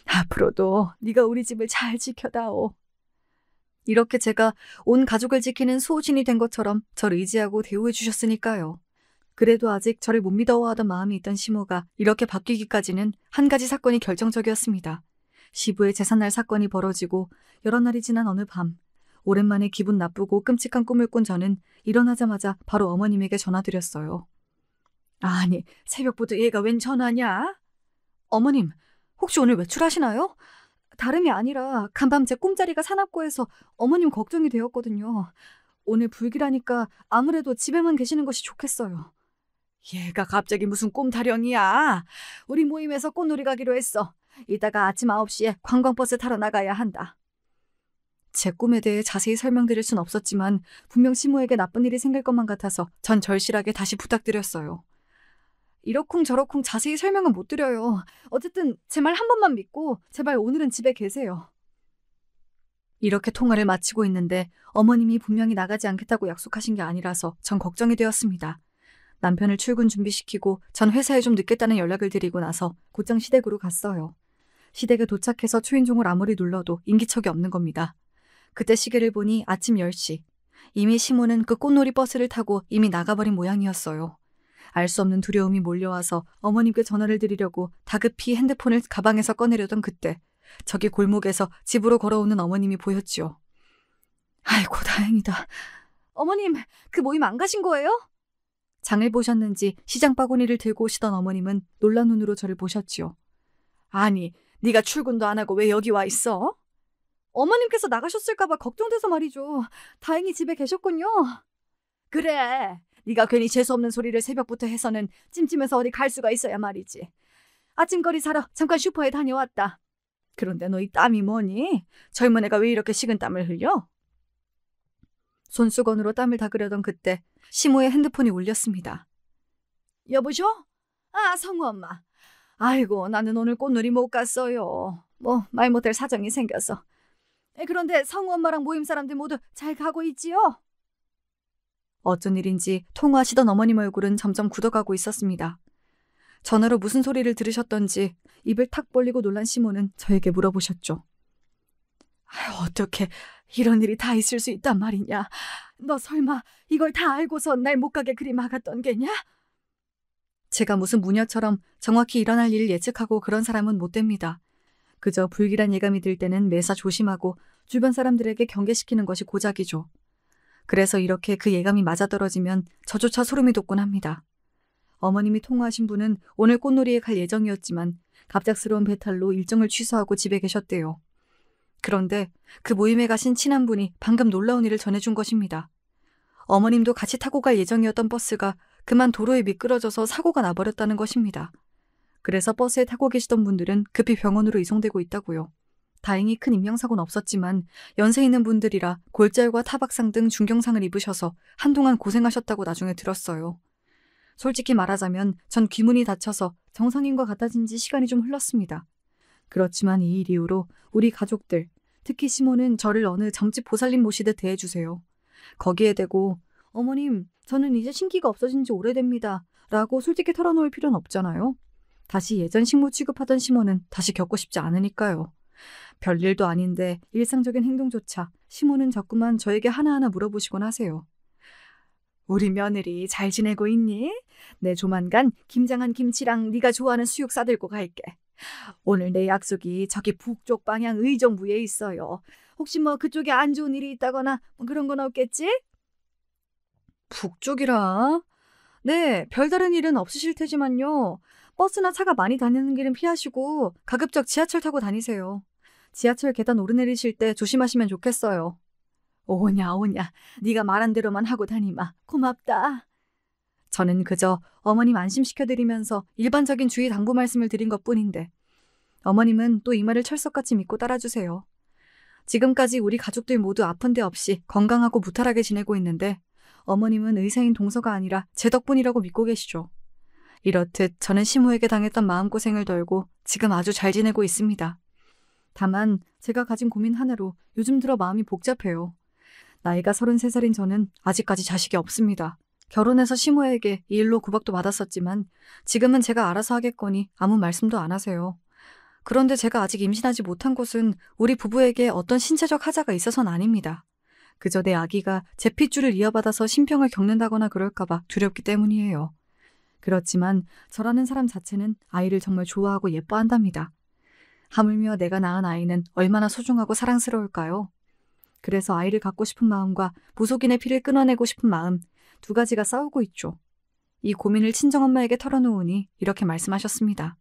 앞으로도 네가 우리 집을 잘 지켜다오. 이렇게 제가 온 가족을 지키는 수호신이 된 것처럼 저를 의지하고 대우해 주셨으니까요. 그래도 아직 저를 못 믿어하던 마음이 있던 시모가 이렇게 바뀌기까지는 한 가지 사건이 결정적이었습니다. 시부의 제삿날 사건이 벌어지고 여러 날이 지난 어느 밤, 오랜만에 기분 나쁘고 끔찍한 꿈을 꾼 저는 일어나자마자 바로 어머님에게 전화드렸어요. 아니, 새벽부터 얘가 웬 전화냐? 어머님, 혹시 오늘 외출하시나요? 다름이 아니라 간밤 제 꿈자리가 사납고 해서 어머님 걱정이 되었거든요. 오늘 불길하니까 아무래도 집에만 계시는 것이 좋겠어요. 얘가 갑자기 무슨 꿈 타령이야. 우리 모임에서 꽃놀이 가기로 했어. 이따가 아침 9시에 관광버스 타러 나가야 한다. 제 꿈에 대해 자세히 설명드릴 순 없었지만 분명 시모에게 나쁜 일이 생길 것만 같아서 전 절실하게 다시 부탁드렸어요. 이러쿵저러쿵 자세히 설명은 못 드려요. 어쨌든 제 말 한 번만 믿고 제발 오늘은 집에 계세요. 이렇게 통화를 마치고 있는데 어머님이 분명히 나가지 않겠다고 약속하신 게 아니라서 전 걱정이 되었습니다. 남편을 출근 준비시키고 전 회사에 좀 늦겠다는 연락을 드리고 나서 곧장 시댁으로 갔어요. 시댁에 도착해서 초인종을 아무리 눌러도 인기척이 없는 겁니다. 그때 시계를 보니 아침 10시. 이미 시모는 그 꽃놀이 버스를 타고 이미 나가버린 모양이었어요. 알 수 없는 두려움이 몰려와서 어머님께 전화를 드리려고 다급히 핸드폰을 가방에서 꺼내려던 그때 저기 골목에서 집으로 걸어오는 어머님이 보였지요. 아이고 다행이다. 어머님, 그 모임 안 가신 거예요? 장을 보셨는지 시장 바구니를 들고 오시던 어머님은 놀란 눈으로 저를 보셨지요. 아니, 네가 출근도 안 하고 왜 여기 와 있어? 어머님께서 나가셨을까 봐 걱정돼서 말이죠. 다행히 집에 계셨군요. 그래, 네가 괜히 재수없는 소리를 새벽부터 해서는 찜찜해서 어디 갈 수가 있어야 말이지. 아침거리 사러 잠깐 슈퍼에 다녀왔다. 그런데 너 이 땀이 뭐니? 젊은 애가 왜 이렇게 식은 땀을 흘려? 손수건으로 땀을 닦으려던 그때 시모의 핸드폰이 울렸습니다. 여보셔? 아, 성우 엄마. 아이고, 나는 오늘 꽃놀이 못 갔어요. 뭐 말 못할 사정이 생겨서. 그런데 성우 엄마랑 모임 사람들 모두 잘 가고 있지요? 어쩐 일인지 통화하시던 어머님 얼굴은 점점 굳어가고 있었습니다. 전화로 무슨 소리를 들으셨던지 입을 탁 벌리고 놀란 시모는 저에게 물어보셨죠. 어떻게 이런 일이 다 있을 수 있단 말이냐? 너 설마 이걸 다 알고서 날 못 가게 그리 막았던 게냐? 제가 무슨 무녀처럼 정확히 일어날 일을 예측하고 그런 사람은 못 됩니다. 그저 불길한 예감이 들 때는 매사 조심하고 주변 사람들에게 경계시키는 것이 고작이죠. 그래서 이렇게 그 예감이 맞아떨어지면 저조차 소름이 돋곤 합니다. 어머님이 통화하신 분은 오늘 꽃놀이에 갈 예정이었지만 갑작스러운 배탈로 일정을 취소하고 집에 계셨대요. 그런데 그 모임에 가신 친한 분이 방금 놀라운 일을 전해준 것입니다. 어머님도 같이 타고 갈 예정이었던 버스가 그만 도로에 미끄러져서 사고가 나버렸다는 것입니다. 그래서 버스에 타고 계시던 분들은 급히 병원으로 이송되고 있다고요. 다행히 큰 인명사고는 없었지만 연세 있는 분들이라 골절과 타박상 등 중경상을 입으셔서 한동안 고생하셨다고 나중에 들었어요. 솔직히 말하자면 전 귀문이 닫혀서 정상인과 같아진 지 시간이 좀 흘렀습니다. 그렇지만 이 일 이후로 우리 가족들, 특히 시모는 저를 어느 점집 보살님 모시듯 대해주세요. 거기에 대고 어머님, 저는 이제 신기가 없어진 지 오래됩니다. 라고 솔직히 털어놓을 필요는 없잖아요. 다시 예전 식모 취급하던 시모는 다시 겪고 싶지 않으니까요. 별일도 아닌데 일상적인 행동조차 시모는 자꾸만 저에게 하나하나 물어보시곤 하세요. 우리 며느리 잘 지내고 있니? 내 조만간 김장한 김치랑 네가 좋아하는 수육 싸들고 갈게. 오늘 내 약속이 저기 북쪽 방향 의정부에 있어요. 혹시 뭐 그쪽에 안 좋은 일이 있다거나 뭐 그런 건 없겠지? 북쪽이라? 네, 별다른 일은 없으실 테지만요. 버스나 차가 많이 다니는 길은 피하시고 가급적 지하철 타고 다니세요. 지하철 계단 오르내리실 때 조심하시면 좋겠어요. 오냐 오냐, 네가 말한 대로만 하고 다니마. 고맙다. 저는 그저 어머님 안심시켜드리면서 일반적인 주의 당부 말씀을 드린 것뿐인데 어머님은 또 이 말을 철석같이 믿고 따라주세요. 지금까지 우리 가족들 모두 아픈 데 없이 건강하고 무탈하게 지내고 있는데 어머님은 의사인 동서가 아니라 제 덕분이라고 믿고 계시죠. 이렇듯 저는 시모에게 당했던 마음고생을 덜고 지금 아주 잘 지내고 있습니다. 다만 제가 가진 고민 하나로 요즘 들어 마음이 복잡해요. 나이가 33살인 저는 아직까지 자식이 없습니다. 결혼해서 시모에게 이 일로 구박도 받았었지만 지금은 제가 알아서 하겠거니 아무 말씀도 안 하세요. 그런데 제가 아직 임신하지 못한 것은 우리 부부에게 어떤 신체적 하자가 있어서는 아닙니다. 그저 내 아기가 제 핏줄을 이어받아서 신병을 겪는다거나 그럴까봐 두렵기 때문이에요. 그렇지만 저라는 사람 자체는 아이를 정말 좋아하고 예뻐한답니다. 하물며 내가 낳은 아이는 얼마나 소중하고 사랑스러울까요? 그래서 아이를 갖고 싶은 마음과 무속인의 피를 끊어내고 싶은 마음, 두 가지가 싸우고 있죠. 이 고민을 친정엄마에게 털어놓으니 이렇게 말씀하셨습니다.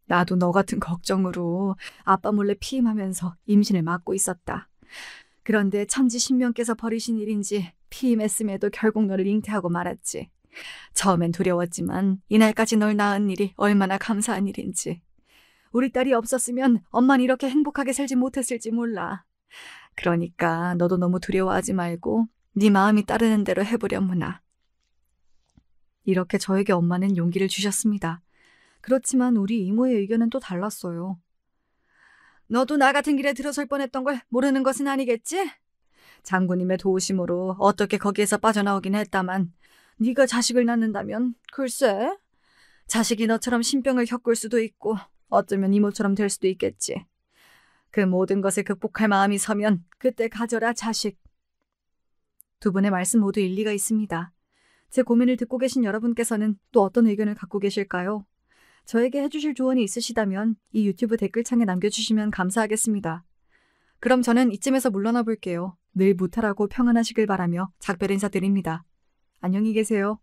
나도 너 같은 걱정으로 아빠 몰래 피임하면서 임신을 막고 있었다. 그런데 천지신명께서 버리신 일인지 피임했음에도 결국 너를 잉태하고 말았지. 처음엔 두려웠지만 이날까지 널 낳은 일이 얼마나 감사한 일인지. 우리 딸이 없었으면 엄마는 이렇게 행복하게 살지 못했을지 몰라. 그러니까 너도 너무 두려워하지 말고 네 마음이 따르는 대로 해보려무나. 이렇게 저에게 엄마는 용기를 주셨습니다. 그렇지만 우리 이모의 의견은 또 달랐어요. 너도 나 같은 길에 들어설 뻔했던 걸 모르는 것은 아니겠지? 장군님의 도우심으로 어떻게 거기에서 빠져나오긴 했다만 네가 자식을 낳는다면 글쎄, 자식이 너처럼 신병을 겪을 수도 있고 어쩌면 이모처럼 될 수도 있겠지. 그 모든 것을 극복할 마음이 서면 그때 가져라 자식. 두 분의 말씀 모두 일리가 있습니다. 제 고민을 듣고 계신 여러분께서는 또 어떤 의견을 갖고 계실까요? 저에게 해주실 조언이 있으시다면 이 유튜브 댓글창에 남겨주시면 감사하겠습니다. 그럼 저는 이쯤에서 물러나 볼게요. 늘 무탈하고 평안하시길 바라며 작별 인사드립니다. 안녕히 계세요.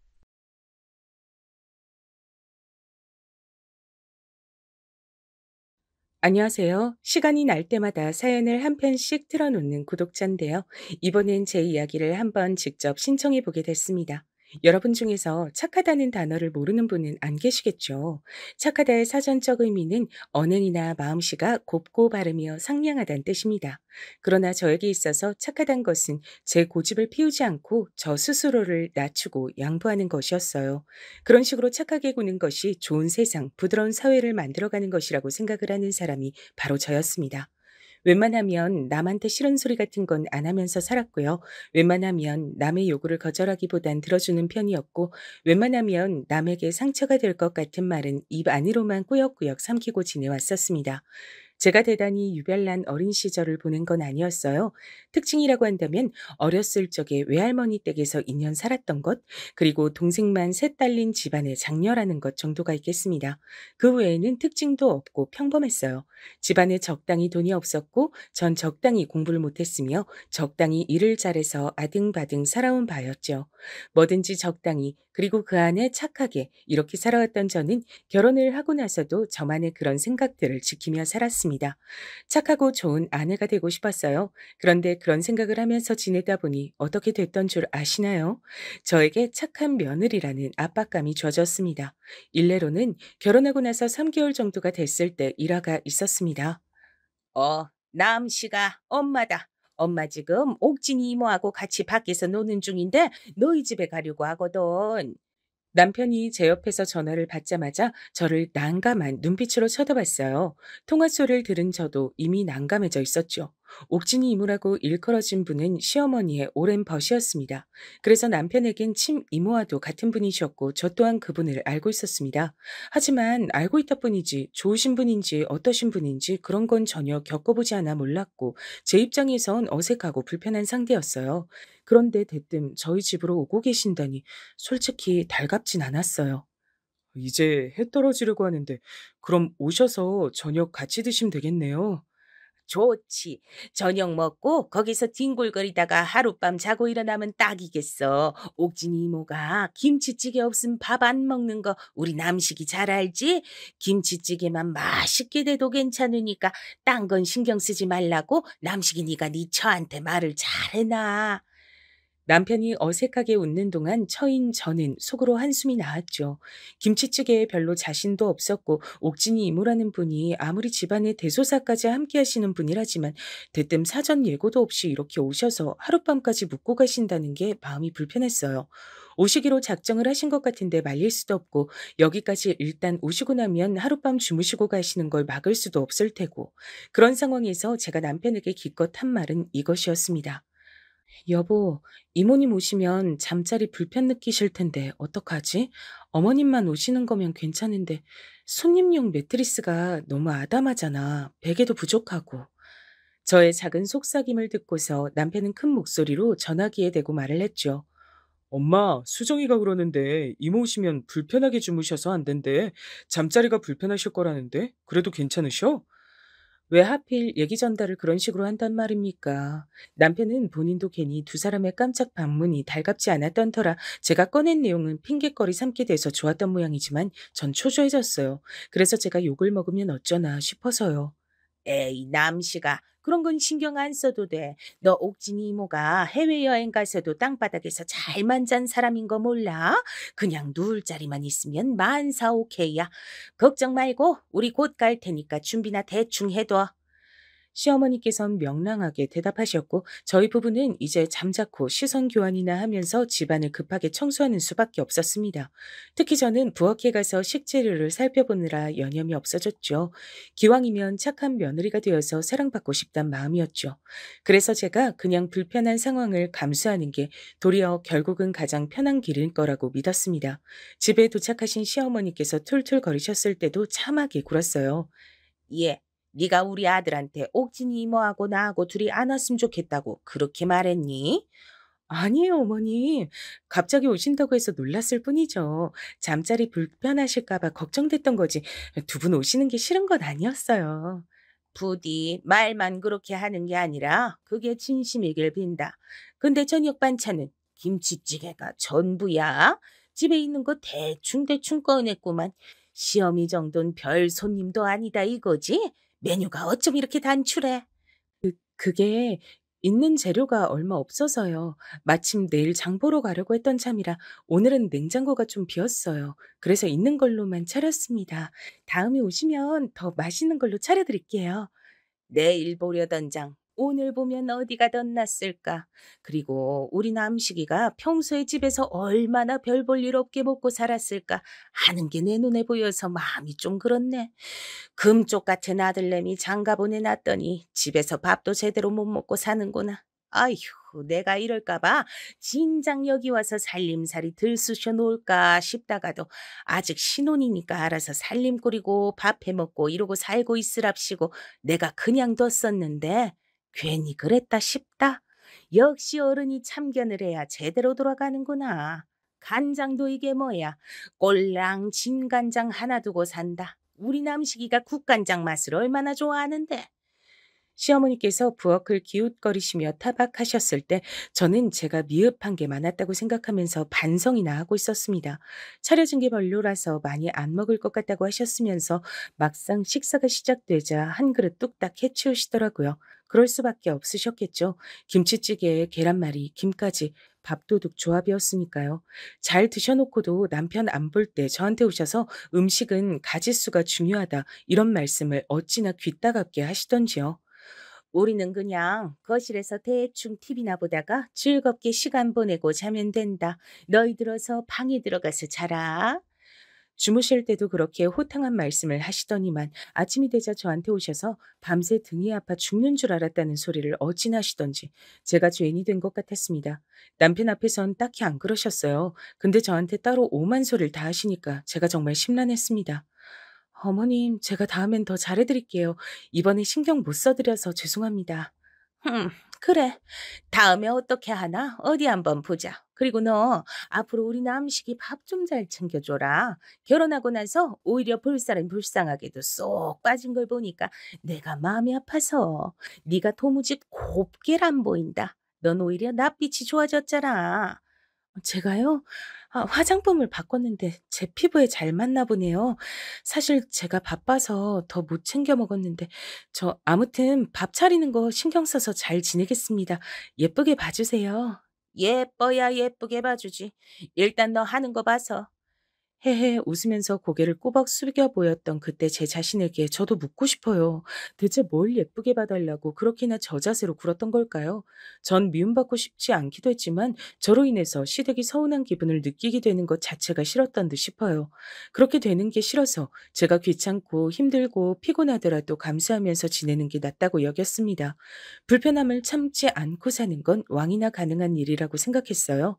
안녕하세요. 시간이 날 때마다 사연을 한 편씩 틀어놓는 구독자인데요. 이번엔 제 이야기를 한번 직접 신청해 보게 됐습니다. 여러분 중에서 착하다는 단어를 모르는 분은 안 계시겠죠. 착하다의 사전적 의미는 언행이나 마음씨가 곱고 바르며 상냥하다는 뜻입니다. 그러나 저에게 있어서 착하다는 것은 제 고집을 피우지 않고 저 스스로를 낮추고 양보하는 것이었어요. 그런 식으로 착하게 구는 것이 좋은 세상, 부드러운 사회를 만들어가는 것이라고 생각을 하는 사람이 바로 저였습니다. 웬만하면 남한테 싫은 소리 같은 건 안 하면서 살았고요. 웬만하면 남의 요구를 거절하기보단 들어주는 편이었고, 웬만하면 남에게 상처가 될 것 같은 말은 입 안으로만 꾸역꾸역 삼키고 지내왔었습니다. 제가 대단히 유별난 어린 시절을 보낸 건 아니었어요. 특징이라고 한다면 어렸을 적에 외할머니 댁에서 2년 살았던 것, 그리고 동생만 셋 딸린 집안의 장녀라는 것 정도가 있겠습니다. 그 외에는 특징도 없고 평범했어요. 집안에 적당히 돈이 없었고 전 적당히 공부를 못했으며 적당히 일을 잘해서 아등바등 살아온 바였죠. 뭐든지 적당히, 그리고 그 안에 착하게 이렇게 살아왔던 저는 결혼을 하고 나서도 저만의 그런 생각들을 지키며 살았습니다. 착하고 좋은 아내가 되고 싶었어요. 그런데 그런 생각을 하면서 지내다 보니 어떻게 됐던 줄 아시나요? 저에게 착한 며느리라는 압박감이 주어졌습니다. 일례로는 결혼하고 나서 3개월 정도가 됐을 때 일화가 있었습니다. 남씨가 엄마다. 엄마 지금 옥진이 이모하고 같이 밖에서 노는 중인데 너희 집에 가려고 하거든. 남편이 제 옆에서 전화를 받자마자 저를 난감한 눈빛으로 쳐다봤어요. 통화 소리를 들은 저도 이미 난감해져 있었죠. 옥진이 이모라고 일컬어진 분은 시어머니의 오랜 벗이었습니다. 그래서 남편에겐 친 이모와도 같은 분이셨고 저 또한 그분을 알고 있었습니다. 하지만 알고 있다 뿐이지 좋으신 분인지 어떠신 분인지 그런 건 전혀 겪어보지 않아 몰랐고 제 입장에선 어색하고 불편한 상대였어요. 그런데 대뜸 저희 집으로 오고 계신다니 솔직히 달갑진 않았어요. 이제 해 떨어지려고 하는데 그럼 오셔서 저녁 같이 드시면 되겠네요. 좋지. 저녁 먹고 거기서 뒹굴거리다가 하룻밤 자고 일어나면 딱이겠어. 옥진이 이모가 김치찌개 없으면 밥 안 먹는 거 우리 남식이 잘 알지? 김치찌개만 맛있게 돼도 괜찮으니까 딴 건 신경 쓰지 말라고 남식이 네가 네 처한테 말을 잘 해놔. 남편이 어색하게 웃는 동안 처인 저는 속으로 한숨이 나왔죠. 김치찌개에 별로 자신도 없었고 옥진이 이모라는 분이 아무리 집안의 대소사까지 함께 하시는 분이라지만 대뜸 사전 예고도 없이 이렇게 오셔서 하룻밤까지 묵고 가신다는 게 마음이 불편했어요. 오시기로 작정을 하신 것 같은데 말릴 수도 없고 여기까지 일단 오시고 나면 하룻밤 주무시고 가시는 걸 막을 수도 없을 테고 그런 상황에서 제가 남편에게 기껏 한 말은 이것이었습니다. 여보, 이모님 오시면 잠자리 불편 느끼실 텐데 어떡하지? 어머님만 오시는 거면 괜찮은데 손님용 매트리스가 너무 아담하잖아. 베개도 부족하고. 저의 작은 속삭임을 듣고서 남편은 큰 목소리로 전화기에 대고 말을 했죠. 엄마, 수정이가 그러는데 이모 오시면 불편하게 주무셔서 안 된대. 잠자리가 불편하실 거라는데? 그래도 괜찮으셔? 왜 하필 얘기 전달을 그런 식으로 한단 말입니까? 남편은 본인도 괜히 두 사람의 깜짝 방문이 달갑지 않았던 터라 제가 꺼낸 내용은 핑계거리 삼게 돼서 좋았던 모양이지만 전 초조해졌어요. 그래서 제가 욕을 먹으면 어쩌나 싶어서요. 에이, 남씨가 그런 건 신경 안 써도 돼. 너 옥진이 이모가 해외여행 가서도 땅바닥에서 잘만 잔 사람인 거 몰라? 그냥 누울 자리만 있으면 만사 오케이야. 걱정 말고 우리 곧 갈 테니까 준비나 대충 해둬. 시어머니께선 명랑하게 대답하셨고 저희 부부는 이제 잠자코 시선 교환이나 하면서 집안을 급하게 청소하는 수밖에 없었습니다. 특히 저는 부엌에 가서 식재료를 살펴보느라 여념이 없어졌죠. 기왕이면 착한 며느리가 되어서 사랑받고 싶단 마음이었죠. 그래서 제가 그냥 불편한 상황을 감수하는 게 도리어 결국은 가장 편한 길일 거라고 믿었습니다. 집에 도착하신 시어머니께서 툴툴거리셨을 때도 참하게 굴었어요. 예. 네가 우리 아들한테 옥진이 이모하고 나하고 둘이 안 왔으면 좋겠다고 그렇게 말했니? 아니에요, 어머니. 갑자기 오신다고 해서 놀랐을 뿐이죠. 잠자리 불편하실까 봐 걱정됐던 거지. 두 분 오시는 게 싫은 건 아니었어요. 부디 말만 그렇게 하는 게 아니라 그게 진심이길 빈다. 근데 저녁 반찬은 김치찌개가 전부야. 집에 있는 거 대충 꺼냈구만. 시어미 정도는 별 손님도 아니다 이거지? 메뉴가 어쩜 이렇게 단출해? 그게 있는 재료가 얼마 없어서요. 마침 내일 장 보러 가려고 했던 참이라 오늘은 냉장고가 좀 비었어요. 그래서 있는 걸로만 차렸습니다. 다음에 오시면 더 맛있는 걸로 차려드릴게요. 내일 보려던 장 오늘 보면 어디가 덧났을까? 그리고 우리 남식이가 평소에 집에서 얼마나 별 볼 일 없게 먹고 살았을까 하는 게 내 눈에 보여서 마음이 좀 그렇네. 금쪽 같은 아들내미 장가 보내놨더니 집에서 밥도 제대로 못 먹고 사는구나. 아휴, 내가 이럴까봐 진작 여기 와서 살림살이 들쑤셔 놓을까 싶다가도 아직 신혼이니까 알아서 살림 꾸리고 밥 해먹고 이러고 살고 있으랍시고 내가 그냥 뒀었는데 괜히 그랬다 싶다. 역시 어른이 참견을 해야 제대로 돌아가는구나. 간장도 이게 뭐야. 꼴랑 진간장 하나 두고 산다. 우리 남식이가 국간장 맛을 얼마나 좋아하는데. 시어머니께서 부엌을 기웃거리시며 타박하셨을 때 저는 제가 미흡한 게 많았다고 생각하면서 반성이나 하고 있었습니다. 차려진 게 별로라서 많이 안 먹을 것 같다고 하셨으면서 막상 식사가 시작되자 한 그릇 뚝딱 해치우시더라고요. 그럴 수밖에 없으셨겠죠. 김치찌개에 계란말이, 김까지 밥도둑 조합이었으니까요. 잘 드셔놓고도 남편 안 볼 때 저한테 오셔서 음식은 가짓수가 중요하다 이런 말씀을 어찌나 귀따갑게 하시던지요. 우리는 그냥 거실에서 대충 TV나 보다가 즐겁게 시간 보내고 자면 된다. 너희들 어서 방에 들어가서 자라. 주무실 때도 그렇게 호탕한 말씀을 하시더니만 아침이 되자 저한테 오셔서 밤새 등이 아파 죽는 줄 알았다는 소리를 어찌나 하시던지 제가 죄인이 된 것 같았습니다. 남편 앞에선 딱히 안 그러셨어요. 근데 저한테 따로 오만 소리를 다 하시니까 제가 정말 심란했습니다. 어머님, 제가 다음엔 더 잘해드릴게요. 이번에 신경 못 써드려서 죄송합니다. 그래. 다음에 어떻게 하나? 어디 한번 보자. 그리고 너 앞으로 우리 남식이 밥 좀 잘 챙겨줘라. 결혼하고 나서 오히려 볼 사람 불쌍하게도 쏙 빠진 걸 보니까 내가 마음이 아파서 네가 도무지 곱게를 안 보인다. 넌 오히려 낯빛이 좋아졌잖아. 제가요? 화장품을 바꿨는데 제 피부에 잘 맞나 보네요. 사실 제가 바빠서 더 못 챙겨 먹었는데 아무튼 밥 차리는 거 신경 써서 잘 지내겠습니다. 예쁘게 봐주세요. 예뻐야 예쁘게 봐주지. 일단 너 하는 거 봐서. 헤헤 웃으면서 고개를 꼬박 숙여 보였던 그때 제 자신에게 저도 묻고 싶어요. 대체 뭘 예쁘게 봐달라고 그렇게나 저 자세로 굴었던 걸까요? 전 미움받고 싶지 않기도 했지만 저로 인해서 시댁이 서운한 기분을 느끼게 되는 것 자체가 싫었던 듯 싶어요. 그렇게 되는 게 싫어서 제가 귀찮고 힘들고 피곤하더라도 감수하면서 지내는 게 낫다고 여겼습니다. 불편함을 참지 않고 사는 건 왕이나 가능한 일이라고 생각했어요.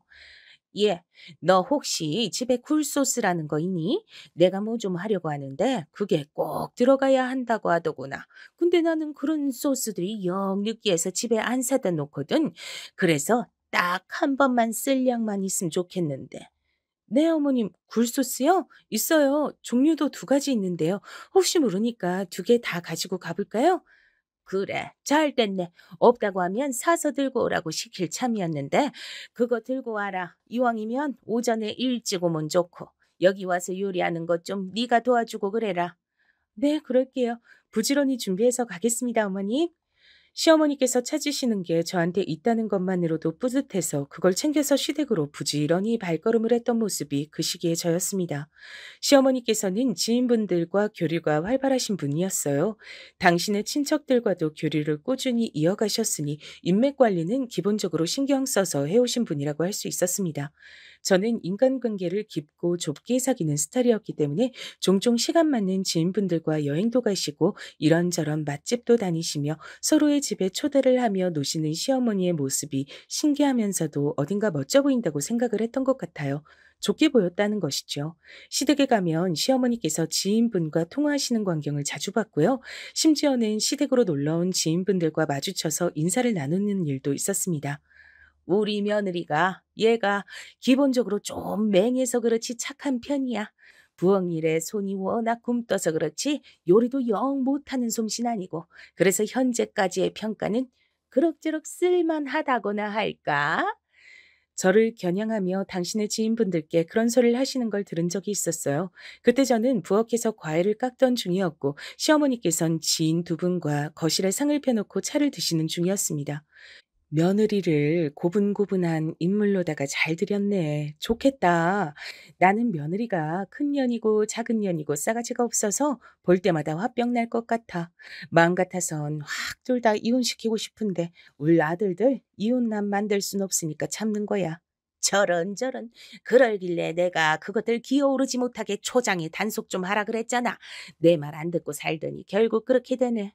예, 너 혹시 집에 굴소스라는 거 있니? 내가 뭐 좀 하려고 하는데 그게 꼭 들어가야 한다고 하더구나. 근데 나는 그런 소스들이 영 느끼해서 집에 안 사다 놓거든. 그래서 딱 한 번만 쓸 양만 있으면 좋겠는데. 네, 어머님, 굴소스요? 있어요. 종류도 두 가지 있는데요. 혹시 모르니까 두 개 다 가지고 가볼까요? 그래, 잘 됐네. 없다고 하면 사서 들고 오라고 시킬 참이었는데 그거 들고 와라. 이왕이면 오전에 일찍 오면 좋고 여기 와서 요리하는 것 좀 네가 도와주고 그래라. 네, 그럴게요. 부지런히 준비해서 가겠습니다, 어머님. 시어머니께서 찾으시는 게 저한테 있다는 것만으로도 뿌듯해서 그걸 챙겨서 시댁으로 부지런히 발걸음을 했던 모습이 그 시기에 저였습니다. 시어머니께서는 지인분들과 교류가 활발하신 분이었어요. 당신의 친척들과도 교류를 꾸준히 이어가셨으니 인맥 관리는 기본적으로 신경 써서 해오신 분이라고 할 수 있었습니다. 저는 인간관계를 깊고 좁게 사귀는 스타일이었기 때문에 종종 시간 맞는 지인분들과 여행도 가시고 이런저런 맛집도 다니시며 서로의 집에 초대를 하며 노시는 시어머니의 모습이 신기하면서도 어딘가 멋져 보인다고 생각을 했던 것 같아요. 좋게 보였다는 것이죠. 시댁에 가면 시어머니께서 지인분과 통화하시는 광경을 자주 봤고요. 심지어는 시댁으로 놀러온 지인분들과 마주쳐서 인사를 나누는 일도 있었습니다. 우리 며느리가 얘가 기본적으로 좀 맹해서 그렇지 착한 편이야. 부엌 일에 손이 워낙 굼떠서 그렇지 요리도 영 못하는 솜씨는 아니고 그래서 현재까지의 평가는 그럭저럭 쓸만하다거나 할까? 저를 겨냥하며 당신의 지인분들께 그런 소리를 하시는 걸 들은 적이 있었어요. 그때 저는 부엌에서 과일을 깎던 중이었고 시어머니께선 지인 두 분과 거실에 상을 펴놓고 차를 드시는 중이었습니다. 며느리를 고분고분한 인물로다가 잘 들였네. 좋겠다. 나는 며느리가 큰 년이고 작은 년이고 싸가지가 없어서 볼 때마다 화병 날 것 같아. 마음 같아선 확 둘 다 이혼시키고 싶은데 울 아들들 이혼남 만들 순 없으니까 참는 거야. 저런 그러길래 내가 그것들 기어오르지 못하게 초장에 단속 좀 하라 그랬잖아. 내 말 안 듣고 살더니 결국 그렇게 되네.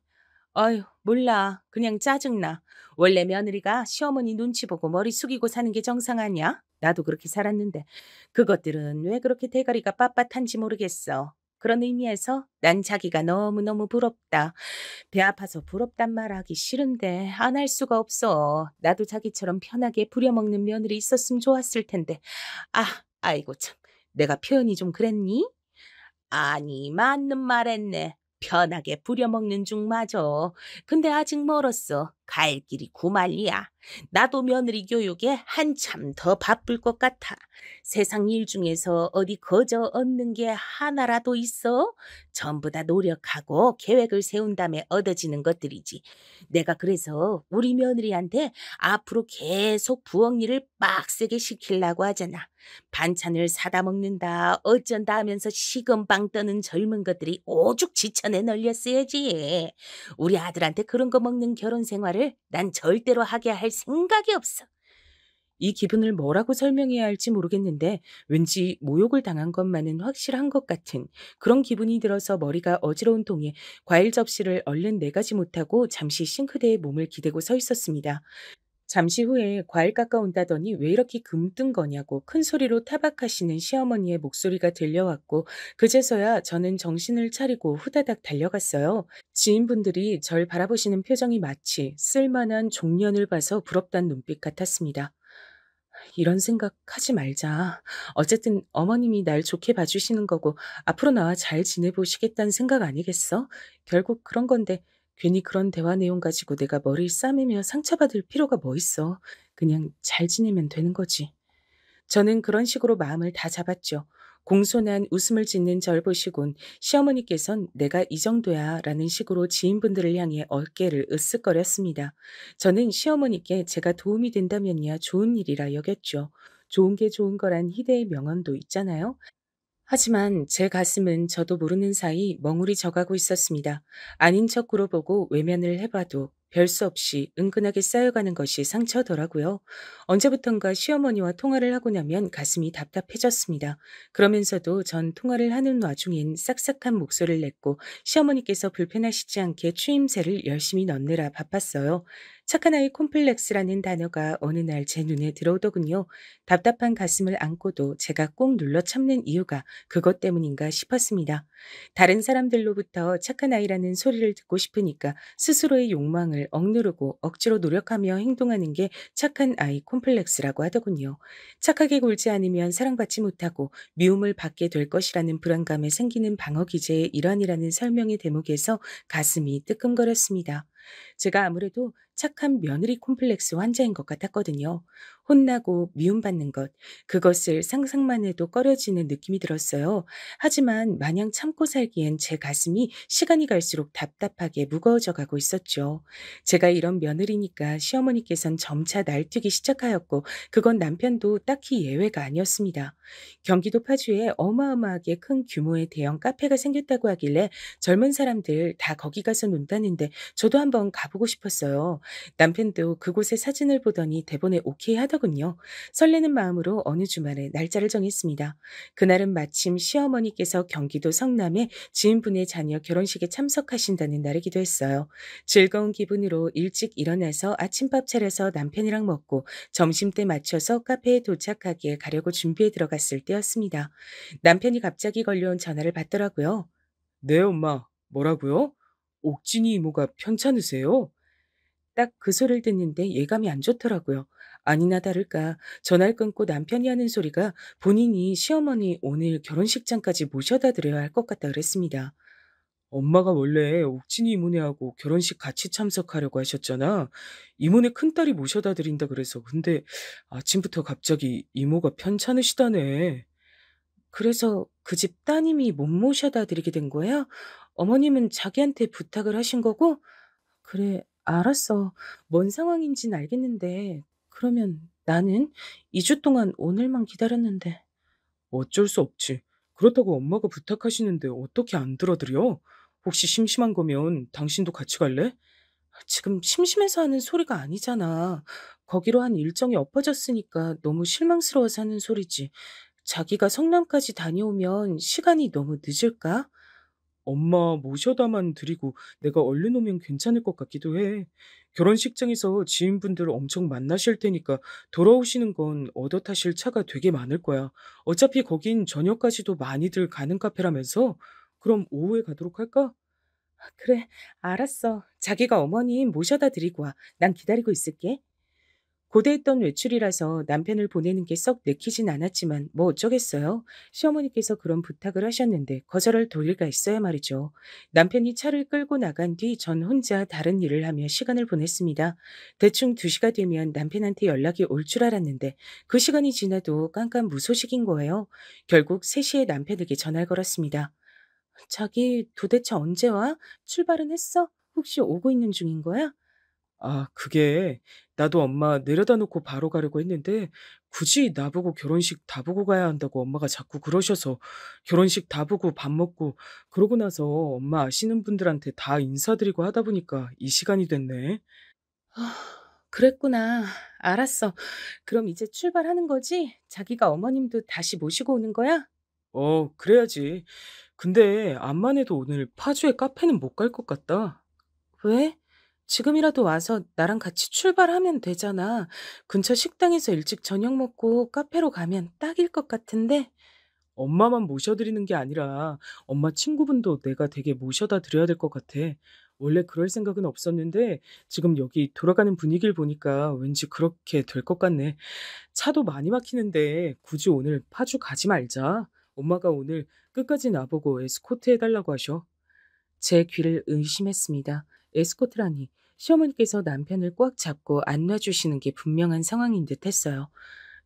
아유, 몰라. 그냥 짜증나. 원래 며느리가 시어머니 눈치 보고 머리 숙이고 사는 게 정상 아니야? 나도 그렇게 살았는데. 그것들은 왜 그렇게 대가리가 빳빳한지 모르겠어. 그런 의미에서 난 자기가 너무너무 부럽다. 배 아파서 부럽단 말 하기 싫은데 안 할 수가 없어. 나도 자기처럼 편하게 부려먹는 며느리 있었으면 좋았을 텐데. 아이고 참. 내가 표현이 좀 그랬니? 아니, 맞는 말 했네. 편하게 부려먹는 중 맞아. 근데 아직 멀었어. 갈 길이 구만리야. 나도 며느리 교육에 한참 더 바쁠 것 같아. 세상 일 중에서 어디 거저 얻는 게 하나라도 있어? 전부 다 노력하고 계획을 세운 다음에 얻어지는 것들이지. 내가 그래서 우리 며느리한테 앞으로 계속 부엌 일을 빡세게 시키려고 하잖아. 반찬을 사다 먹는다, 어쩐다 하면서 식은빵 떠는 젊은 것들이 오죽 지천에 널렸어야지. 우리 아들한테 그런 거 먹는 결혼 생활을 난 절대로 하게 할 생각이 없어. 이 기분을 뭐라고 설명해야 할지 모르겠는데 왠지 모욕을 당한 것만은 확실한 것 같은 그런 기분이 들어서 머리가 어지러운 통에 과일 접시를 얼른 내가지 못하고 잠시 싱크대에 몸을 기대고 서 있었습니다. 잠시 후에 과일 깎아온다더니 왜 이렇게 금뜬 거냐고 큰 소리로 타박하시는 시어머니의 목소리가 들려왔고 그제서야 저는 정신을 차리고 후다닥 달려갔어요. 지인분들이 절 바라보시는 표정이 마치 쓸만한 종년을 봐서 부럽단 눈빛 같았습니다. 이런 생각 하지 말자. 어쨌든 어머님이 날 좋게 봐주시는 거고 앞으로 나와 잘 지내보시겠다는 생각 아니겠어? 결국 그런 건데 괜히 그런 대화 내용 가지고 내가 머리를 싸매며 상처받을 필요가 뭐 있어. 그냥 잘 지내면 되는 거지. 저는 그런 식으로 마음을 다 잡았죠. 공손한 웃음을 짓는 절 보시곤 시어머니께선 내가 이 정도야 라는 식으로 지인분들을 향해 어깨를 으쓱거렸습니다. 저는 시어머니께 제가 도움이 된다면야 좋은 일이라 여겼죠. 좋은 게 좋은 거란 희대의 명언도 있잖아요. 하지만 제 가슴은 저도 모르는 사이 멍울이 져가고 있었습니다. 아닌 척 굴어보고 외면을 해봐도 별 수 없이 은근하게 쌓여가는 것이 상처더라고요. 언제부턴가 시어머니와 통화를 하고 나면 가슴이 답답해졌습니다. 그러면서도 전 통화를 하는 와중엔 싹싹한 목소리를 냈고 시어머니께서 불편하시지 않게 추임새를 열심히 넣느라 바빴어요. 착한 아이 콤플렉스라는 단어가 어느 날 제 눈에 들어오더군요. 답답한 가슴을 안고도 제가 꼭 눌러 참는 이유가 그것 때문인가 싶었습니다. 다른 사람들로부터 착한 아이라는 소리를 듣고 싶으니까 스스로의 욕망을 억누르고 억지로 노력하며 행동하는 게 착한 아이 콤플렉스라고 하더군요. 착하게 굴지 않으면 사랑받지 못하고 미움을 받게 될 것이라는 불안감에 생기는 방어 기제의 일환이라는 설명의 대목에서 가슴이 뜨끔거렸습니다. 제가 아무래도 착한 며느리 콤플렉스 환자인 것 같았거든요. 혼나고 미움받는 것, 그것을 상상만 해도 꺼려지는 느낌이 들었어요. 하지만 마냥 참고 살기엔 제 가슴이 시간이 갈수록 답답하게 무거워져 가고 있었죠. 제가 이런 며느리니까 시어머니께선 점차 날뛰기 시작하였고 그건 남편도 딱히 예외가 아니었습니다. 경기도 파주에 어마어마하게 큰 규모의 대형 카페가 생겼다고 하길래 젊은 사람들 다 거기 가서 논다는데 저도 한번 가보고 싶었어요. 남편도 그곳의 사진을 보더니 대본에 오케이 하더군요. 설레는 마음으로 어느 주말에 날짜를 정했습니다. 그날은 마침 시어머니께서 경기도 성남에 지인분의 자녀 결혼식에 참석하신다는 날이기도 했어요. 즐거운 기분으로 일찍 일어나서 아침밥 차려서 남편이랑 먹고 점심때 맞춰서 카페에 도착하기에 가려고 준비해 들어갔을 때였습니다. 남편이 갑자기 걸려온 전화를 받더라고요. 네, 엄마. 뭐라고요? 옥진이 이모가 편찮으세요? 딱 그 소리를 듣는데 예감이 안 좋더라고요. 아니나 다를까 전화를 끊고 남편이 하는 소리가 본인이 시어머니 오늘 결혼식장까지 모셔다 드려야 할 것 같다 그랬습니다. 엄마가 원래 옥진이 이모네하고 결혼식 같이 참석하려고 하셨잖아. 이모네 큰딸이 모셔다 드린다 그래서. 근데 아침부터 갑자기 이모가 편찮으시다네. 그래서 그 집 따님이 못 모셔다 드리게 된 거야? 어머님은 자기한테 부탁을 하신 거고? 그래, 알았어. 뭔 상황인진 알겠는데, 그러면 나는 2주 동안 오늘만 기다렸는데. 어쩔 수 없지. 그렇다고 엄마가 부탁하시는데 어떻게 안 들어드려? 혹시 심심한 거면 당신도 같이 갈래? 지금 심심해서 하는 소리가 아니잖아. 거기로 한 일정이 엎어졌으니까 너무 실망스러워서 하는 소리지. 자기가 성남까지 다녀오면 시간이 너무 늦을까? 엄마 모셔다만 드리고 내가 얼른 오면 괜찮을 것 같기도 해. 결혼식장에서 지인분들 엄청 만나실 테니까 돌아오시는 건 얻어 타실 차가 되게 많을 거야. 어차피 거긴 저녁까지도 많이들 가는 카페라면서. 그럼 오후에 가도록 할까? 그래, 알았어. 자기가 어머님 모셔다 드리고 와. 난 기다리고 있을게. 고대했던 외출이라서 남편을 보내는 게 썩 내키진 않았지만 뭐 어쩌겠어요. 시어머니께서 그런 부탁을 하셨는데 거절할 도리가 있어야 말이죠. 남편이 차를 끌고 나간 뒤 전 혼자 다른 일을 하며 시간을 보냈습니다. 대충 2시가 되면 남편한테 연락이 올 줄 알았는데 그 시간이 지나도 깜깜무소식인 거예요. 결국 3시에 남편에게 전화를 걸었습니다. 자기 도대체 언제 와? 출발은 했어? 혹시 오고 있는 중인 거야? 아, 그게 나도 엄마 내려다 놓고 바로 가려고 했는데 굳이 나보고 결혼식 다 보고 가야 한다고 엄마가 자꾸 그러셔서 결혼식 다 보고 밥 먹고 그러고 나서 엄마 아시는 분들한테 다 인사드리고 하다 보니까 이 시간이 됐네. 아, 그랬구나. 알았어. 그럼 이제 출발하는 거지? 자기가 어머님도 다시 모시고 오는 거야? 그래야지. 근데 암만 해도 오늘 파주에 카페는 못 갈 것 같다. 왜? 지금이라도 와서 나랑 같이 출발하면 되잖아. 근처 식당에서 일찍 저녁 먹고 카페로 가면 딱일 것 같은데. 엄마만 모셔드리는 게 아니라 엄마 친구분도 내가 되게 모셔다 드려야 될 것 같아. 원래 그럴 생각은 없었는데 지금 여기 돌아가는 분위기를 보니까 왠지 그렇게 될 것 같네. 차도 많이 막히는데 굳이 오늘 파주 가지 말자. 엄마가 오늘 끝까지 나보고 에스코트 해달라고 하셔. 제 귀를 의심했습니다. 에스코트라니. 시어머니께서 남편을 꽉 잡고 안놔주시는 게 분명한 상황인 듯 했어요.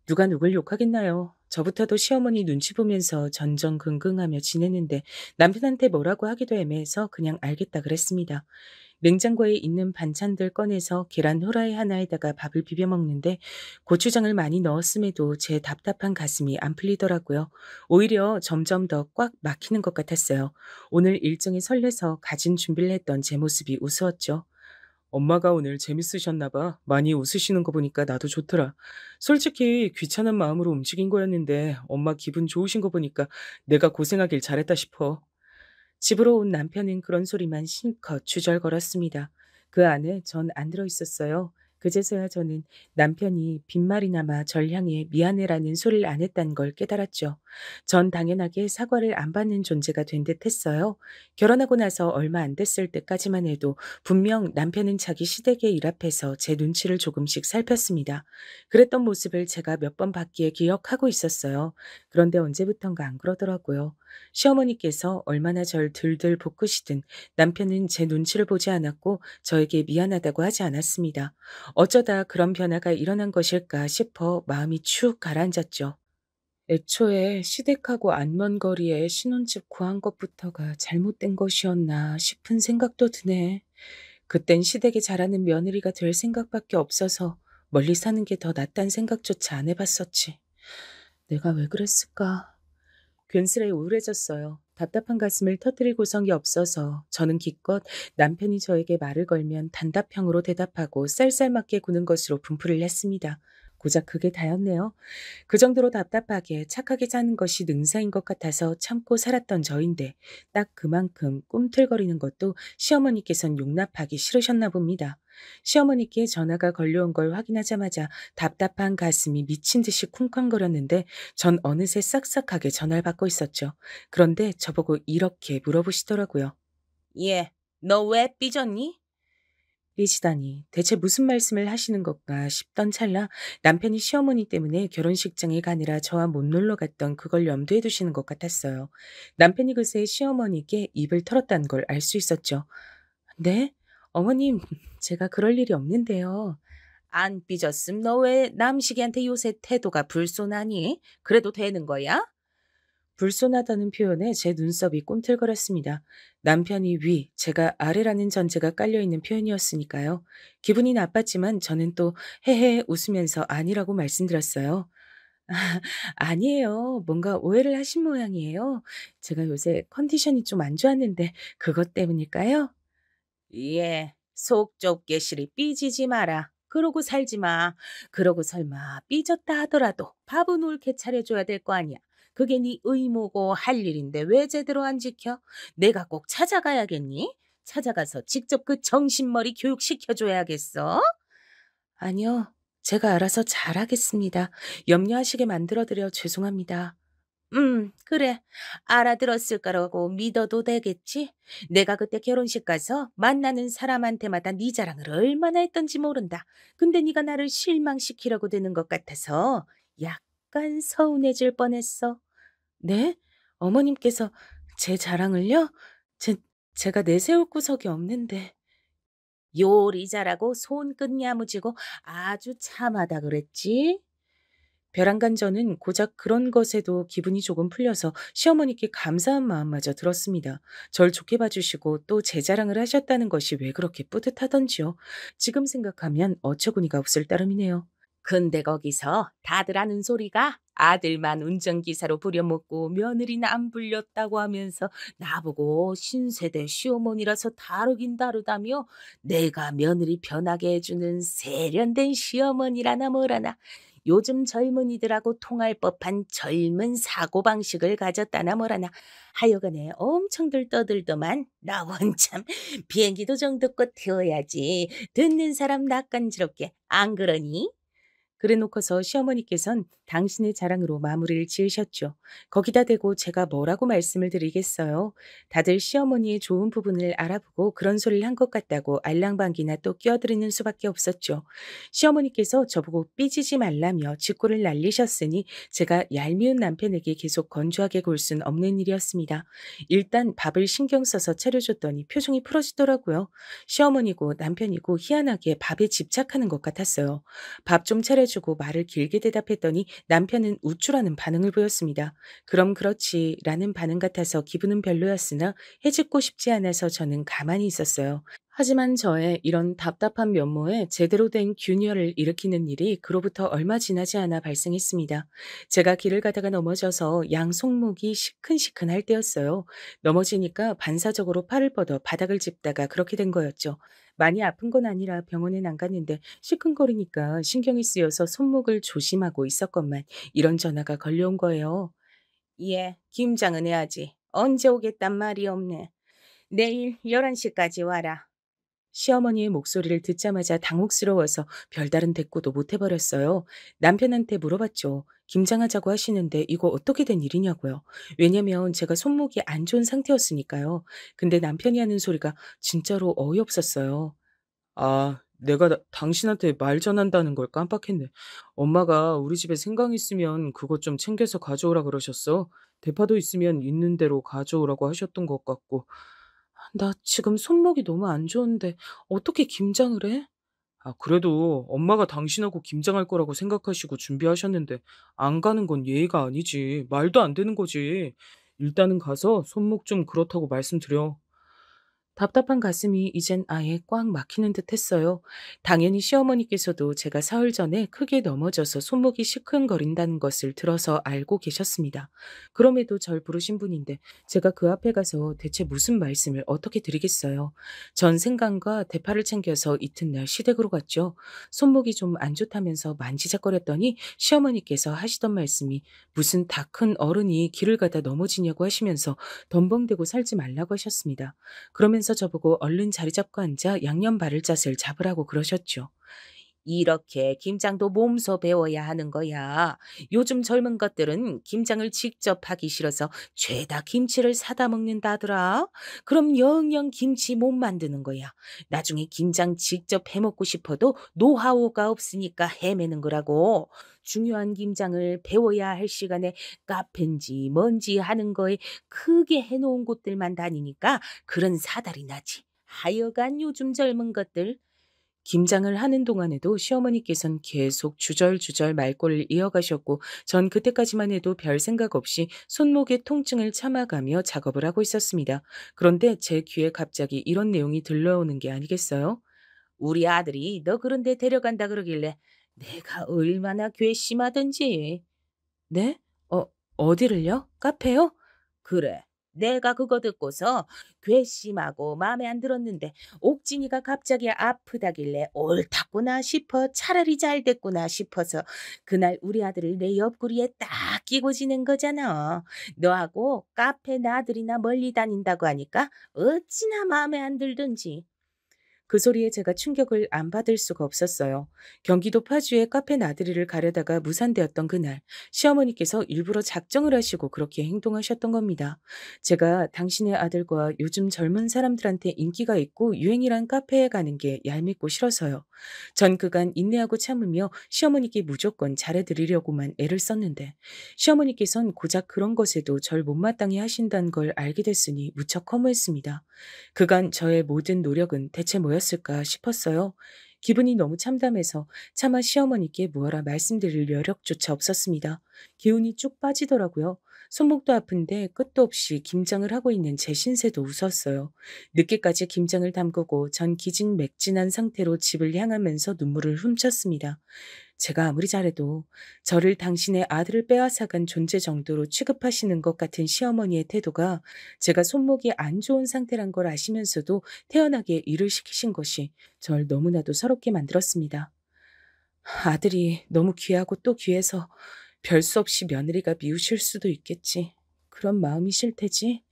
누가 누굴 욕하겠나요? 저부터도 시어머니 눈치 보면서 전전긍긍하며 지냈는데 남편한테 뭐라고 하기도 애매해서 그냥 알겠다 그랬습니다. 냉장고에 있는 반찬들 꺼내서 계란 후라이 하나에다가 밥을 비벼 먹는데 고추장을 많이 넣었음에도 제 답답한 가슴이 안 풀리더라고요. 오히려 점점 더 꽉 막히는 것 같았어요. 오늘 일정이 설레서 가진 준비를 했던 제 모습이 우스웠죠. 엄마가 오늘 재밌으셨나 봐. 많이 웃으시는 거 보니까 나도 좋더라. 솔직히 귀찮은 마음으로 움직인 거였는데 엄마 기분 좋으신 거 보니까 내가 고생하길 잘했다 싶어. 집으로 온 남편은 그런 소리만 실컷 주절거렸습니다. 그 안에 전 안 들어 있었어요. 그제서야 저는 남편이 빈말이나마 절 향해 미안해라는 소리를 안 했다는 걸 깨달았죠. 전 당연하게 사과를 안 받는 존재가 된 듯 했어요. 결혼하고 나서 얼마 안 됐을 때까지만 해도 분명 남편은 자기 시댁의 일 앞에서 제 눈치를 조금씩 살폈습니다. 그랬던 모습을 제가 몇 번 봤기에 기억하고 있었어요. 그런데 언제부턴가 안 그러더라고요. 시어머니께서 얼마나 절 들들 볶으시든 남편은 제 눈치를 보지 않았고 저에게 미안하다고 하지 않았습니다. 어쩌다 그런 변화가 일어난 것일까 싶어 마음이 축 가라앉았죠. 애초에 시댁하고 안 먼 거리에 신혼집 구한 것부터가 잘못된 것이었나 싶은 생각도 드네. 그땐 시댁에 잘하는 며느리가 될 생각밖에 없어서 멀리 사는 게 더 낫단 생각조차 안 해봤었지. 내가 왜 그랬을까? 괜스레 우울해졌어요. 답답한 가슴을 터뜨릴 구성이 없어서 저는 기껏 남편이 저에게 말을 걸면 단답형으로 대답하고 쌀쌀맞게 구는 것으로 분풀이를 했습니다. 고작 그게 다였네요. 그 정도로 답답하게 착하게 사는 것이 능사인 것 같아서 참고 살았던 저인데 딱 그만큼 꿈틀거리는 것도 시어머니께선 용납하기 싫으셨나 봅니다. 시어머니께 전화가 걸려온 걸 확인하자마자 답답한 가슴이 미친 듯이 쿵쾅거렸는데 전 어느새 싹싹하게 전화를 받고 있었죠. 그런데 저보고 이렇게 물어보시더라고요. 예, 너 왜 삐졌니? 삐지다니 대체 무슨 말씀을 하시는 것까 싶던 찰나 남편이 시어머니 때문에 결혼식장에 가느라 저와 못 놀러 갔던 그걸 염두에 두시는 것 같았어요. 남편이 그새 시어머니께 입을 털었다는 걸 알 수 있었죠. 네? 어머님, 제가 그럴 일이 없는데요. 안 삐졌음. 너 왜 남식이한테 요새 태도가 불손하니? 그래도 되는 거야? 불손하다는 표현에 제 눈썹이 꿈틀거렸습니다. 남편이 위, 제가 아래라는 전제가 깔려있는 표현이었으니까요. 기분이 나빴지만 저는 또 헤헤 웃으면서 아니라고 말씀드렸어요. 아니에요. 뭔가 오해를 하신 모양이에요. 제가 요새 컨디션이 좀 안 좋았는데 그것 때문일까요? 예, 속 좁게 시리 삐지지 마라. 그러고 살지 마. 그러고 설마 삐졌다 하더라도 밥은 옳게 차려줘야 될 거 아니야. 그게 네 의무고 할 일인데 왜 제대로 안 지켜? 내가 꼭 찾아가야겠니? 찾아가서 직접 그 정신머리 교육시켜줘야겠어? 아니요. 제가 알아서 잘하겠습니다. 염려하시게 만들어드려 죄송합니다. 그래. 알아들었을 거라고 믿어도 되겠지? 내가 그때 결혼식 가서 만나는 사람한테마다 네 자랑을 얼마나 했던지 모른다. 근데 네가 나를 실망시키려고 드는 것 같아서 약간 서운해질 뻔했어. 네? 어머님께서 제 자랑을요? 제, 제가 내세울 구석이 없는데. 요리 잘하고 손끝 야무지고 아주 참하다 그랬지? 벼랑간 저는 고작 그런 것에도 기분이 조금 풀려서 시어머니께 감사한 마음마저 들었습니다. 절 좋게 봐주시고 또 제 자랑을 하셨다는 것이 왜 그렇게 뿌듯하던지요. 지금 생각하면 어처구니가 없을 따름이네요. 근데 거기서 다들 하는 소리가 아들만 운전기사로 부려먹고 며느리는 안 불렸다고 하면서 나보고 신세대 시어머니라서 다르긴 다르다며 내가 며느리 편하게 해주는 세련된 시어머니라나 뭐라나 요즘 젊은이들하고 통할 법한 젊은 사고방식을 가졌다나 뭐라나 하여간에 엄청들 떠들더만 나 원참 비행기도 정도껏 태워야지 듣는 사람 낯간지럽게 안 그러니? 그래 놓고서 시어머니께선 당신의 자랑으로 마무리를 지으셨죠. 거기다 대고 제가 뭐라고 말씀을 드리겠어요. 다들 시어머니의 좋은 부분을 알아보고 그런 소리를 한 것 같다고 알랑방귀나 또 끼어드리는 수밖에 없었죠. 시어머니께서 저보고 삐지지 말라며 직고를 날리셨으니 제가 얄미운 남편에게 계속 건조하게 굴 순 없는 일이었습니다. 일단 밥을 신경 써서 차려줬더니 표정이 풀어지더라고요. 시어머니고 남편이고 희한하게 밥에 집착하는 것 같았어요. 밥 좀 차려주고 말을 길게 대답했더니 남편은 우쭐하는 반응을 보였습니다. 그럼 그렇지라는 반응 같아서 기분은 별로였으나 해집고 싶지 않아서 저는 가만히 있었어요. 하지만 저의 이런 답답한 면모에 제대로 된 균열을 일으키는 일이 그로부터 얼마 지나지 않아 발생했습니다. 제가 길을 가다가 넘어져서 양 손목이 시큰시큰할 때였어요. 넘어지니까 반사적으로 팔을 뻗어 바닥을 짚다가 그렇게 된 거였죠. 많이 아픈 건 아니라 병원엔 안 갔는데 시큰거리니까 신경이 쓰여서 손목을 조심하고 있었건만 이런 전화가 걸려온 거예요. 예, 김장은 해야지. 언제 오겠단 말이 없네. 내일 11시까지 와라. 시어머니의 목소리를 듣자마자 당혹스러워서 별다른 대꾸도 못 해버렸어요. 남편한테 물어봤죠. 김장하자고 하시는데 이거 어떻게 된 일이냐고요. 왜냐면 제가 손목이 안 좋은 상태였으니까요. 근데 남편이 하는 소리가 진짜로 어이없었어요. 아, 내가 당신한테 말 전한다는 걸 깜빡했네. 엄마가 우리 집에 생강 있으면 그것 좀 챙겨서 가져오라 그러셨어. 대파도 있으면 있는 대로 가져오라고 하셨던 것 같고. 나 지금 손목이 너무 안 좋은데 어떻게 김장을 해? 아, 그래도 엄마가 당신하고 김장할 거라고 생각하시고 준비하셨는데 안 가는 건 예의가 아니지. 말도 안 되는 거지. 일단은 가서 손목 좀 그렇다고 말씀드려. 답답한 가슴이 이젠 아예 꽉 막히는 듯 했어요. 당연히 시어머니께서도 제가 사흘 전에 크게 넘어져서 손목이 시큰거린다는 것을 들어서 알고 계셨습니다. 그럼에도 절 부르신 분인데 제가 그 앞에 가서 대체 무슨 말씀을 어떻게 드리겠어요. 전 생강과 대파를 챙겨서 이튿날 시댁으로 갔죠. 손목이 좀 안 좋다면서 만지작거렸더니 시어머니께서 하시던 말씀이 무슨 다 큰 어른이 길을 가다 넘어지냐고 하시면서 덤벙대고 살지 말라고 하셨습니다. 그러면서 저보고 얼른 자리 잡고 앉아 양념 바를 잣을 잡으라고 그러셨죠. 이렇게 김장도 몸소 배워야 하는 거야. 요즘 젊은 것들은 김장을 직접 하기 싫어서 죄다 김치를 사다 먹는다더라. 그럼 영영 김치 못 만드는 거야. 나중에 김장 직접 해 먹고 싶어도 노하우가 없으니까 헤매는 거라고. 중요한 김장을 배워야 할 시간에 카페인지 뭔지 하는 거에 크게 해놓은 곳들만 다니니까 그런 사달이 나지. 하여간 요즘 젊은 것들 김장을 하는 동안에도 시어머니께선 계속 주절주절 말꼬를 이어가셨고 전 그때까지만 해도 별 생각 없이 손목의 통증을 참아가며 작업을 하고 있었습니다. 그런데 제 귀에 갑자기 이런 내용이 들려오는 게 아니겠어요? 우리 아들이 너 그런 데 데려간다 그러길래 내가 얼마나 괘씸하던지. 네? 어, 어디를요? 카페요? 그래. 내가 그거 듣고서 괘씸하고 마음에 안 들었는데 옥진이가 갑자기 아프다길래 옳았구나 싶어 차라리 잘 됐구나 싶어서 그날 우리 아들을 내 옆구리에 딱 끼고 지낸 거잖아. 너하고 카페 나들이나 멀리 다닌다고 하니까 어찌나 마음에 안 들던지. 그 소리에 제가 충격을 안 받을 수가 없었어요. 경기도 파주의 카페 나들이를 가려다가 무산되었던 그날, 시어머니께서 일부러 작정을 하시고 그렇게 행동하셨던 겁니다. 제가 당신의 아들과 요즘 젊은 사람들한테 인기가 있고 유행이란 카페에 가는 게 얄밉고 싫어서요. 전 그간 인내하고 참으며 시어머니께 무조건 잘해드리려고만 애를 썼는데 시어머니께선 고작 그런 것에도 절 못마땅해 하신다는 걸 알게 됐으니 무척 허무했습니다. 그간 저의 모든 노력은 대체 뭐였을까 싶었어요. 기분이 너무 참담해서 차마 시어머니께 무어라 말씀드릴 여력조차 없었습니다. 기운이 쭉 빠지더라고요. 손목도 아픈데 끝도 없이 김장을 하고 있는 제 신세도 웃었어요. 늦게까지 김장을 담그고 전 기진맥진한 상태로 집을 향하면서 눈물을 훔쳤습니다. 제가 아무리 잘해도 저를 당신의 아들을 빼앗아간 존재 정도로 취급하시는 것 같은 시어머니의 태도가 제가 손목이 안 좋은 상태란 걸 아시면서도 태연하게 일을 시키신 것이 절 너무나도 서럽게 만들었습니다. 아들이 너무 귀하고 또 귀해서 별 수 없이 며느리가 미우실 수도 있겠지. 그런 마음이 싫대지.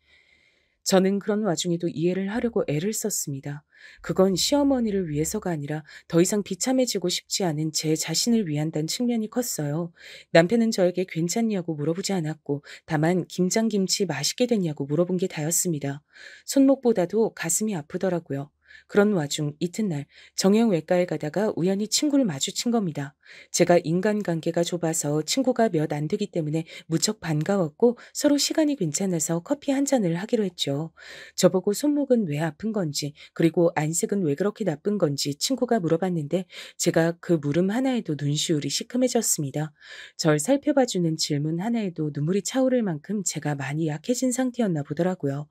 저는 그런 와중에도 이해를 하려고 애를 썼습니다. 그건 시어머니를 위해서가 아니라 더 이상 비참해지고 싶지 않은 제 자신을 위한다는 측면이 컸어요. 남편은 저에게 괜찮냐고 물어보지 않았고 다만 김장김치 맛있게 됐냐고 물어본 게 다였습니다. 손목보다도 가슴이 아프더라고요. 그런 와중 이튿날 정형외과에 가다가 우연히 친구를 마주친 겁니다. 제가 인간관계가 좁아서 친구가 몇 안 되기 때문에 무척 반가웠고 서로 시간이 괜찮아서 커피 한 잔을 하기로 했죠. 저보고 손목은 왜 아픈 건지 그리고 안색은 왜 그렇게 나쁜 건지 친구가 물어봤는데 제가 그 물음 하나에도 눈시울이 시큼해졌습니다. 절 살펴봐주는 질문 하나에도 눈물이 차오를 만큼 제가 많이 약해진 상태였나 보더라고요.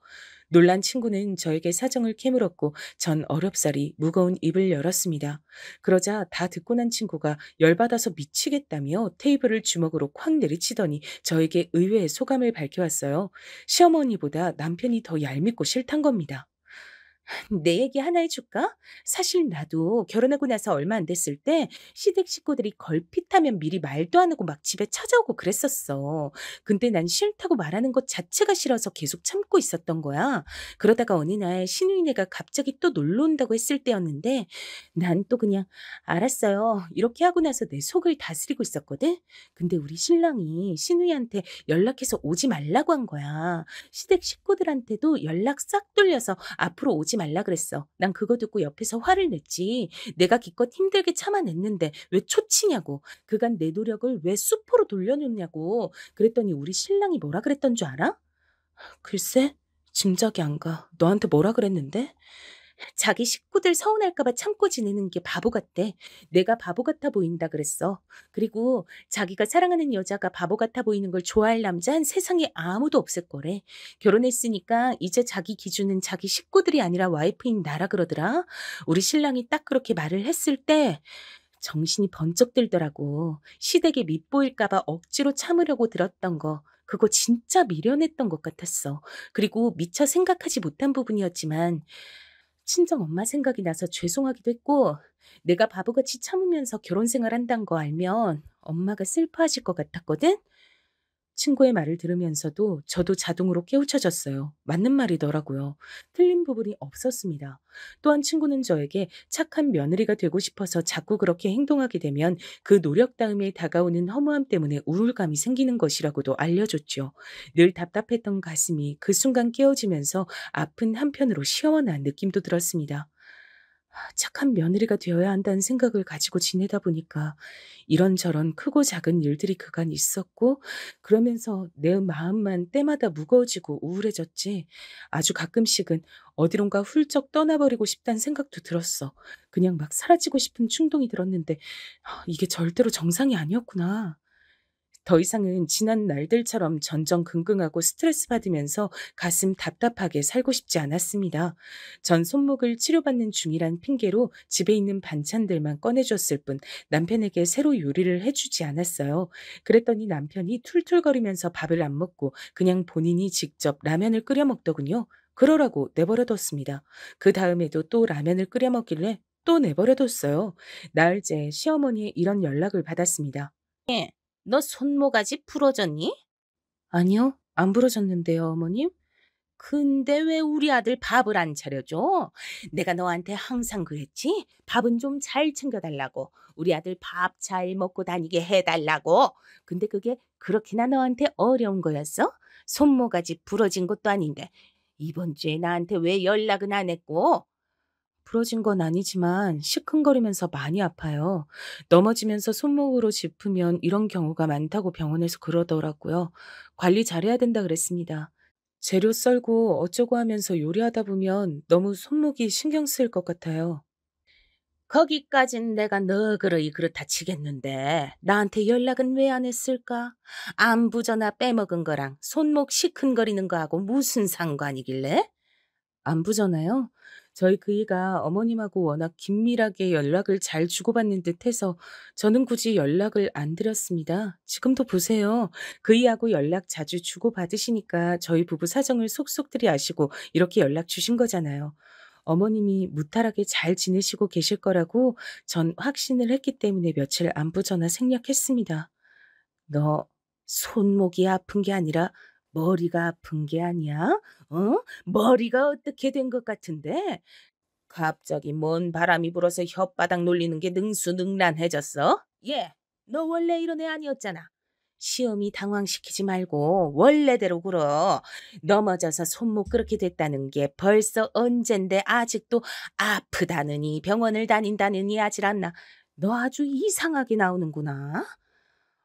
놀란 친구는 저에게 사정을 캐물었고 전 어렵사리 무거운 입을 열었습니다. 그러자 다 듣고 난 친구가 열받아서 미치겠다며 테이블을 주먹으로 콱 내리치더니 저에게 의외의 소감을 밝혀왔어요. 시어머니보다 남편이 더 얄밉고 싫단 겁니다. 내 얘기 하나 해줄까? 사실 나도 결혼하고 나서 얼마 안 됐을 때 시댁 식구들이 걸핏하면 미리 말도 안 하고 막 집에 찾아오고 그랬었어. 근데 난 싫다고 말하는 것 자체가 싫어서 계속 참고 있었던 거야. 그러다가 어느 날 시누이네가 갑자기 또 놀러 온다고 했을 때였는데 난 또 그냥 알았어요. 이렇게 하고 나서 내 속을 다스리고 있었거든. 근데 우리 신랑이 시누이한테 연락해서 오지 말라고 한 거야. 시댁 식구들한테도 연락 싹 돌려서 앞으로 오지 말라 그랬어. 난 그거 듣고 옆에서 화를 냈지. 내가 기껏 힘들게 참아냈는데 왜 초치냐고. 그간 내 노력을 왜 수포로 돌려놓냐고. 그랬더니 우리 신랑이 뭐라 그랬던 줄 알아? 글쎄, 짐작이 안 가. 너한테 뭐라 그랬는데? 자기 식구들 서운할까 봐 참고 지내는 게 바보 같대. 내가 바보 같아 보인다 그랬어. 그리고 자기가 사랑하는 여자가 바보 같아 보이는 걸 좋아할 남자는 세상에 아무도 없을 거래. 결혼했으니까 이제 자기 기준은 자기 식구들이 아니라 와이프인 나라 그러더라. 우리 신랑이 딱 그렇게 말을 했을 때 정신이 번쩍 들더라고. 시댁에 밉보일까 봐 억지로 참으려고 들었던 거. 그거 진짜 미련했던 것 같았어. 그리고 미처 생각하지 못한 부분이었지만 친정 엄마 생각이 나서 죄송하기도 했고 내가 바보같이 참으면서 결혼 생활한다는 거 알면 엄마가 슬퍼하실 것 같았거든? 친구의 말을 들으면서도 저도 자동으로 깨우쳐졌어요. 맞는 말이더라고요. 틀린 부분이 없었습니다. 또한 친구는 저에게 착한 며느리가 되고 싶어서 자꾸 그렇게 행동하게 되면 그 노력 다음에 다가오는 허무함 때문에 우울감이 생기는 것이라고도 알려줬죠. 늘 답답했던 가슴이 그 순간 깨어지면서 아픈 한편으로 시원한 느낌도 들었습니다. 착한 며느리가 되어야 한다는 생각을 가지고 지내다 보니까 이런저런 크고 작은 일들이 그간 있었고 그러면서 내 마음만 때마다 무거워지고 우울해졌지. 아주 가끔씩은 어디론가 훌쩍 떠나버리고 싶다는 생각도 들었어. 그냥 막 사라지고 싶은 충동이 들었는데 이게 절대로 정상이 아니었구나. 더 이상은 지난 날들처럼 전전긍긍하고 스트레스 받으면서 가슴 답답하게 살고 싶지 않았습니다. 전 손목을 치료받는 중이란 핑계로 집에 있는 반찬들만 꺼내줬을 뿐 남편에게 새로 요리를 해주지 않았어요. 그랬더니 남편이 툴툴거리면서 밥을 안 먹고 그냥 본인이 직접 라면을 끓여 먹더군요. 그러라고 내버려뒀습니다. 그 다음에도 또 라면을 끓여 먹길래 또 내버려뒀어요. 나흘째 시어머니의 이런 연락을 받았습니다. 너 손모가지 부러졌니? 아니요, 안 부러졌는데요, 어머님. 근데 왜 우리 아들 밥을 안 차려줘? 내가 너한테 항상 그랬지? 밥은 좀 잘 챙겨달라고. 우리 아들 밥 잘 먹고 다니게 해달라고. 근데 그게 그렇게나 너한테 어려운 거였어? 손모가지 부러진 것도 아닌데. 이번 주에 나한테 왜 연락은 안 했고? 부러진 건 아니지만 시큰거리면서 많이 아파요. 넘어지면서 손목으로 짚으면 이런 경우가 많다고 병원에서 그러더라고요. 관리 잘해야 된다 그랬습니다. 재료 썰고 어쩌고 하면서 요리하다 보면 너무 손목이 신경 쓰일 것 같아요. 거기까진 내가 너그러이 그렇다 치겠는데 나한테 연락은 왜 안 했을까? 안부 전화 빼먹은 거랑 손목 시큰거리는 거하고 무슨 상관이길래? 안부 전화요? 저희 그이가 어머님하고 워낙 긴밀하게 연락을 잘 주고받는 듯해서 저는 굳이 연락을 안 드렸습니다. 지금도 보세요. 그이하고 연락 자주 주고받으시니까 저희 부부 사정을 속속들이 아시고 이렇게 연락 주신 거잖아요. 어머님이 무탈하게 잘 지내시고 계실 거라고 전 확신을 했기 때문에 며칠 안부 전화 생략했습니다. 너 손목이 아픈 게 아니라 머리가 아픈 게 아니야? 어? 머리가 어떻게 된 것 같은데? 갑자기 뭔 바람이 불어서 혓바닥 놀리는 게 능수능란해졌어? 얘, 너 원래 이런 애 아니었잖아. 시험이 당황시키지 말고 원래대로 굴어. 넘어져서 손목 그렇게 됐다는 게 벌써 언젠데 아직도 아프다느니 병원을 다닌다느니 하질 않나. 너 아주 이상하게 나오는구나.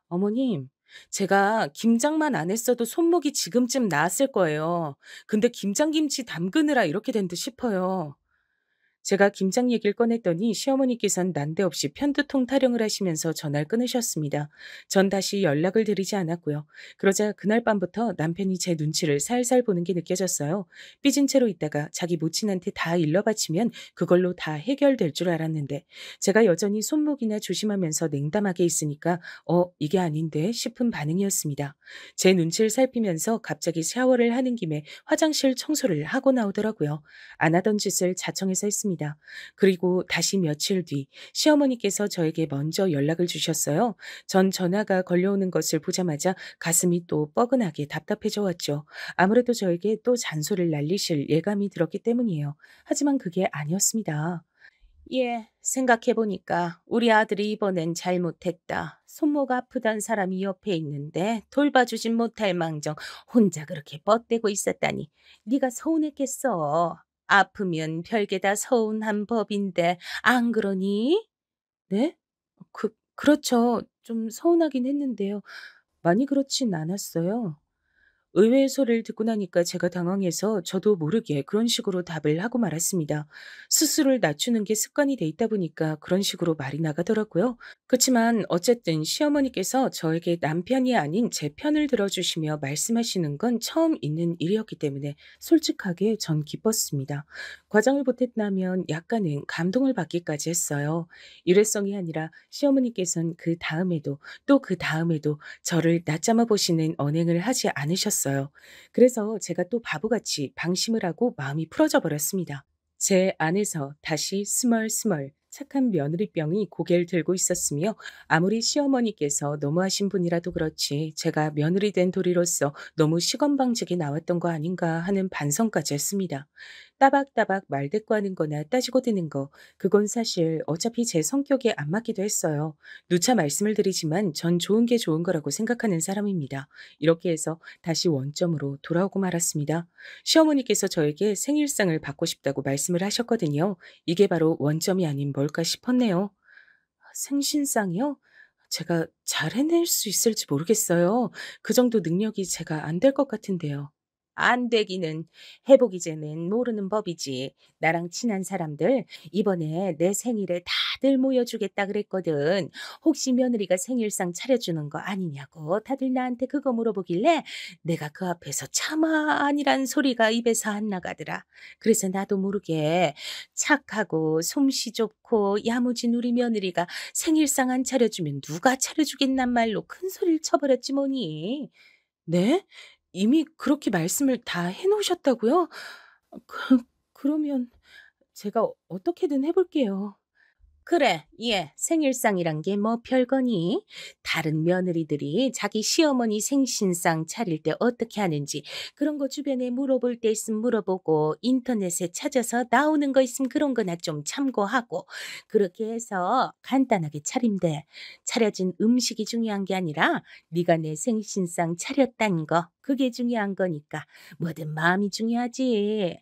어머님, 제가 김장만 안 했어도 손목이 지금쯤 나았을 거예요. 근데 김장김치 담그느라 이렇게 된 듯 싶어요. 제가 김장 얘기를 꺼냈더니 시어머니께선 난데없이 편두통 타령을 하시면서 전화를 끊으셨습니다. 전 다시 연락을 드리지 않았고요. 그러자 그날 밤부터 남편이 제 눈치를 살살 보는 게 느껴졌어요. 삐진 채로 있다가 자기 모친한테 다 일러바치면 그걸로 다 해결될 줄 알았는데 제가 여전히 손목이나 조심하면서 냉담하게 있으니까 이게 아닌데 싶은 반응이었습니다. 제 눈치를 살피면서 갑자기 샤워를 하는 김에 화장실 청소를 하고 나오더라고요. 안 하던 짓을 자청해서 했습니다. 그리고 다시 며칠 뒤 시어머니께서 저에게 먼저 연락을 주셨어요. 전 전화가 걸려오는 것을 보자마자 가슴이 또 뻐근하게 답답해져 왔죠. 아무래도 저에게 또 잔소리를 날리실 예감이 들었기 때문이에요. 하지만 그게 아니었습니다. 예, 생각해보니까 우리 아들이 이번엔 잘못했다. 손목 아프단 사람이 옆에 있는데 돌봐주진 못할 망정 혼자 그렇게 뻗대고 있었다니. 네가 서운했겠어. 아프면 별게 다 서운한 법인데 안 그러니? 네? 그렇죠. 좀 서운하긴 했는데요. 많이 그렇진 않았어요. 의외의 소리를 듣고 나니까 제가 당황해서 저도 모르게 그런 식으로 답을 하고 말았습니다. 스스로를 낮추는 게 습관이 돼 있다 보니까 그런 식으로 말이 나가더라고요. 그렇지만 어쨌든 시어머니께서 저에게 남편이 아닌 제 편을 들어주시며 말씀하시는 건 처음 있는 일이었기 때문에 솔직하게 전 기뻤습니다. 과장을 보탰다면 약간은 감동을 받기까지 했어요. 일회성이 아니라 시어머니께서는 그 다음에도 또 그 다음에도 저를 낮잡아 보시는 언행을 하지 않으셨어요. 그래서 제가 또 바보같이 방심을 하고 마음이 풀어져 버렸습니다. 제 안에서 다시 스멀스멀 착한 며느리병이 고개를 들고 있었으며 아무리 시어머니께서 너무하신 분이라도 그렇지 제가 며느리 된 도리로서 너무 시건방지게 나왔던 거 아닌가 하는 반성까지 했습니다. 따박따박 말대꾸하는 거나 따지고 드는 거 그건 사실 어차피 제 성격에 안 맞기도 했어요. 누차 말씀을 드리지만 전 좋은 게 좋은 거라고 생각하는 사람입니다. 이렇게 해서 다시 원점으로 돌아오고 말았습니다. 시어머니께서 저에게 생일상을 받고 싶다고 말씀을 하셨거든요. 이게 바로 원점이 아닌 뭘까 싶었네요. 생신상이요? 제가 잘 해낼 수 있을지 모르겠어요. 그 정도 능력이 제가 안 될 것 같은데요. 안 되기는 해보기 전엔 모르는 법이지. 나랑 친한 사람들 이번에 내 생일에 다들 모여주겠다 그랬거든. 혹시 며느리가 생일상 차려주는 거 아니냐고 다들 나한테 그거 물어보길래 내가 그 앞에서 차마 아니란 소리가 입에서 안 나가더라. 그래서 나도 모르게 착하고 솜씨 좋고 야무진 우리 며느리가 생일상 안 차려주면 누가 차려주겠단 말로 큰 소리를 쳐버렸지 뭐니. 네? 이미 그렇게 말씀을 다 해 놓으셨다고요? 그러면 제가 어떻게든 해 볼게요. 그래, 예, 생일상이란 게 뭐 별거니? 다른 며느리들이 자기 시어머니 생신상 차릴 때 어떻게 하는지 그런 거 주변에 물어볼 때 있으면 물어보고 인터넷에 찾아서 나오는 거 있으면 그런 거나 좀 참고하고 그렇게 해서 간단하게 차리면 돼. 차려진 음식이 중요한 게 아니라 네가 내 생신상 차렸다는 거 그게 중요한 거니까 뭐든 마음이 중요하지.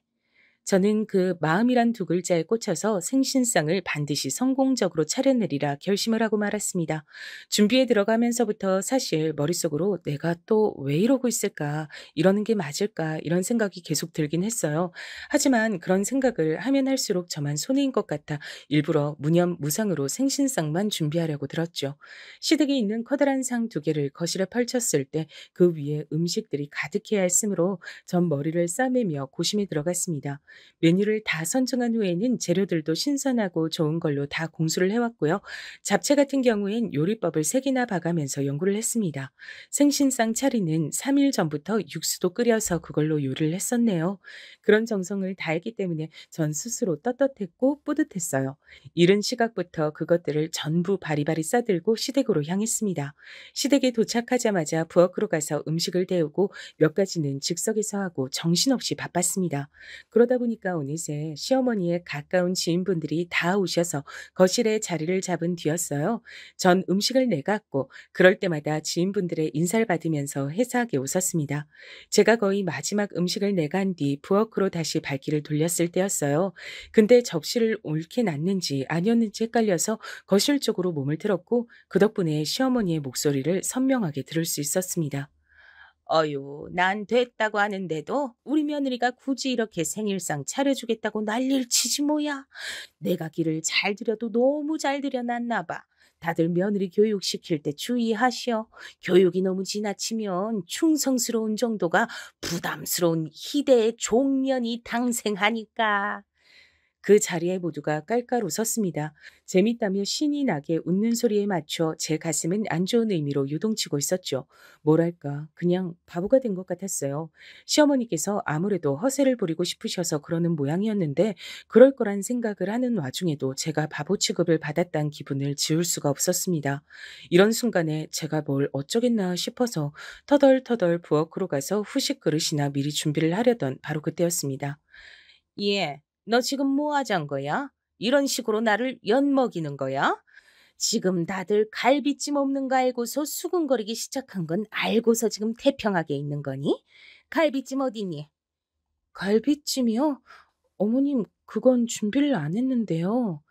저는 그 마음이란 두 글자에 꽂혀서 생신상을 반드시 성공적으로 차려내리라 결심을 하고 말았습니다. 준비에 들어가면서부터 사실 머릿속으로 내가 또 왜 이러고 있을까? 이러는 게 맞을까? 이런 생각이 계속 들긴 했어요. 하지만 그런 생각을 하면 할수록 저만 손해인 것 같아 일부러 무념무상으로 생신상만 준비하려고 들었죠. 시댁에 있는 커다란 상 두 개를 거실에 펼쳤을 때 그 위에 음식들이 가득해야 했으므로 전 머리를 싸매며 고심에 들어갔습니다. 메뉴를 다 선정한 후에는 재료들도 신선하고 좋은 걸로 다 공수를 해왔고요. 잡채 같은 경우엔 요리법을 3개나 봐가면서 연구를 했습니다. 생신상 차리는 3일 전부터 육수도 끓여서 그걸로 요리를 했었네요. 그런 정성을 다했기 때문에 전 스스로 떳떳했고 뿌듯했어요. 이른 시각부터 그것들을 전부 바리바리 싸들고 시댁으로 향했습니다. 시댁에 도착하자마자 부엌으로 가서 음식을 데우고 몇 가지는 즉석에서 하고 정신없이 바빴습니다. 그러다 보니까 어느새 시어머니의 가까운 지인분들이 다 오셔서 거실에 자리를 잡은 뒤였어요. 전 음식을 내갔고 그럴 때마다 지인분들의 인사를 받으면서 해사하게 웃었습니다. 제가 거의 마지막 음식을 내간 뒤 부엌으로 다시 발길을 돌렸을 때였어요. 근데 접시를 옳게 놨는지 아니었는지 헷갈려서 거실 쪽으로 몸을 틀었고 그 덕분에 시어머니의 목소리를 선명하게 들을 수 있었습니다. 어유, 난 됐다고 하는데도 우리 며느리가 굳이 이렇게 생일상 차려주겠다고 난리를 치지 뭐야. 내가 길을 잘 들여도 너무 잘 들여놨나 봐. 다들 며느리 교육시킬 때 주의하시오. 교육이 너무 지나치면 충성스러운 정도가 부담스러운 희대의 종년이 당생하니까. 그 자리에 모두가 깔깔 웃었습니다. 재밌다며 신이 나게 웃는 소리에 맞춰 제 가슴은 안 좋은 의미로 요동치고 있었죠. 뭐랄까, 그냥 바보가 된 것 같았어요. 시어머니께서 아무래도 허세를 부리고 싶으셔서 그러는 모양이었는데 그럴 거란 생각을 하는 와중에도 제가 바보 취급을 받았다는 기분을 지울 수가 없었습니다. 이런 순간에 제가 뭘 어쩌겠나 싶어서 터덜터덜 부엌으로 가서 후식 그릇이나 미리 준비를 하려던 바로 그때였습니다. 예. 너 지금 뭐 하자는 거야? 이런 식으로 나를 엿먹이는 거야? 지금 다들 갈비찜 없는 거 알고서 수군거리기 시작한 건 알고서 지금 태평하게 있는 거니? 갈비찜 어디니? 갈비찜이요? 어머님, 그건 준비를 안 했는데요.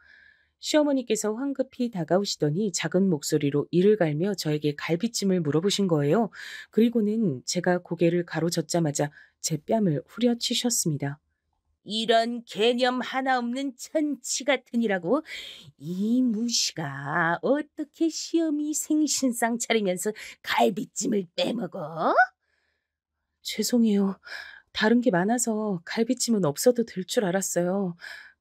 시어머니께서 황급히 다가오시더니 작은 목소리로 이를 갈며 저에게 갈비찜을 물어보신 거예요. 그리고는 제가 고개를 가로젓자마자 제 뺨을 후려치셨습니다. 이런 개념 하나 없는 천치 같으니라고 이 무시가 어떻게 시어미 생신상 차리면서 갈비찜을 빼먹어? 죄송해요. 다른 게 많아서 갈비찜은 없어도 될 줄 알았어요.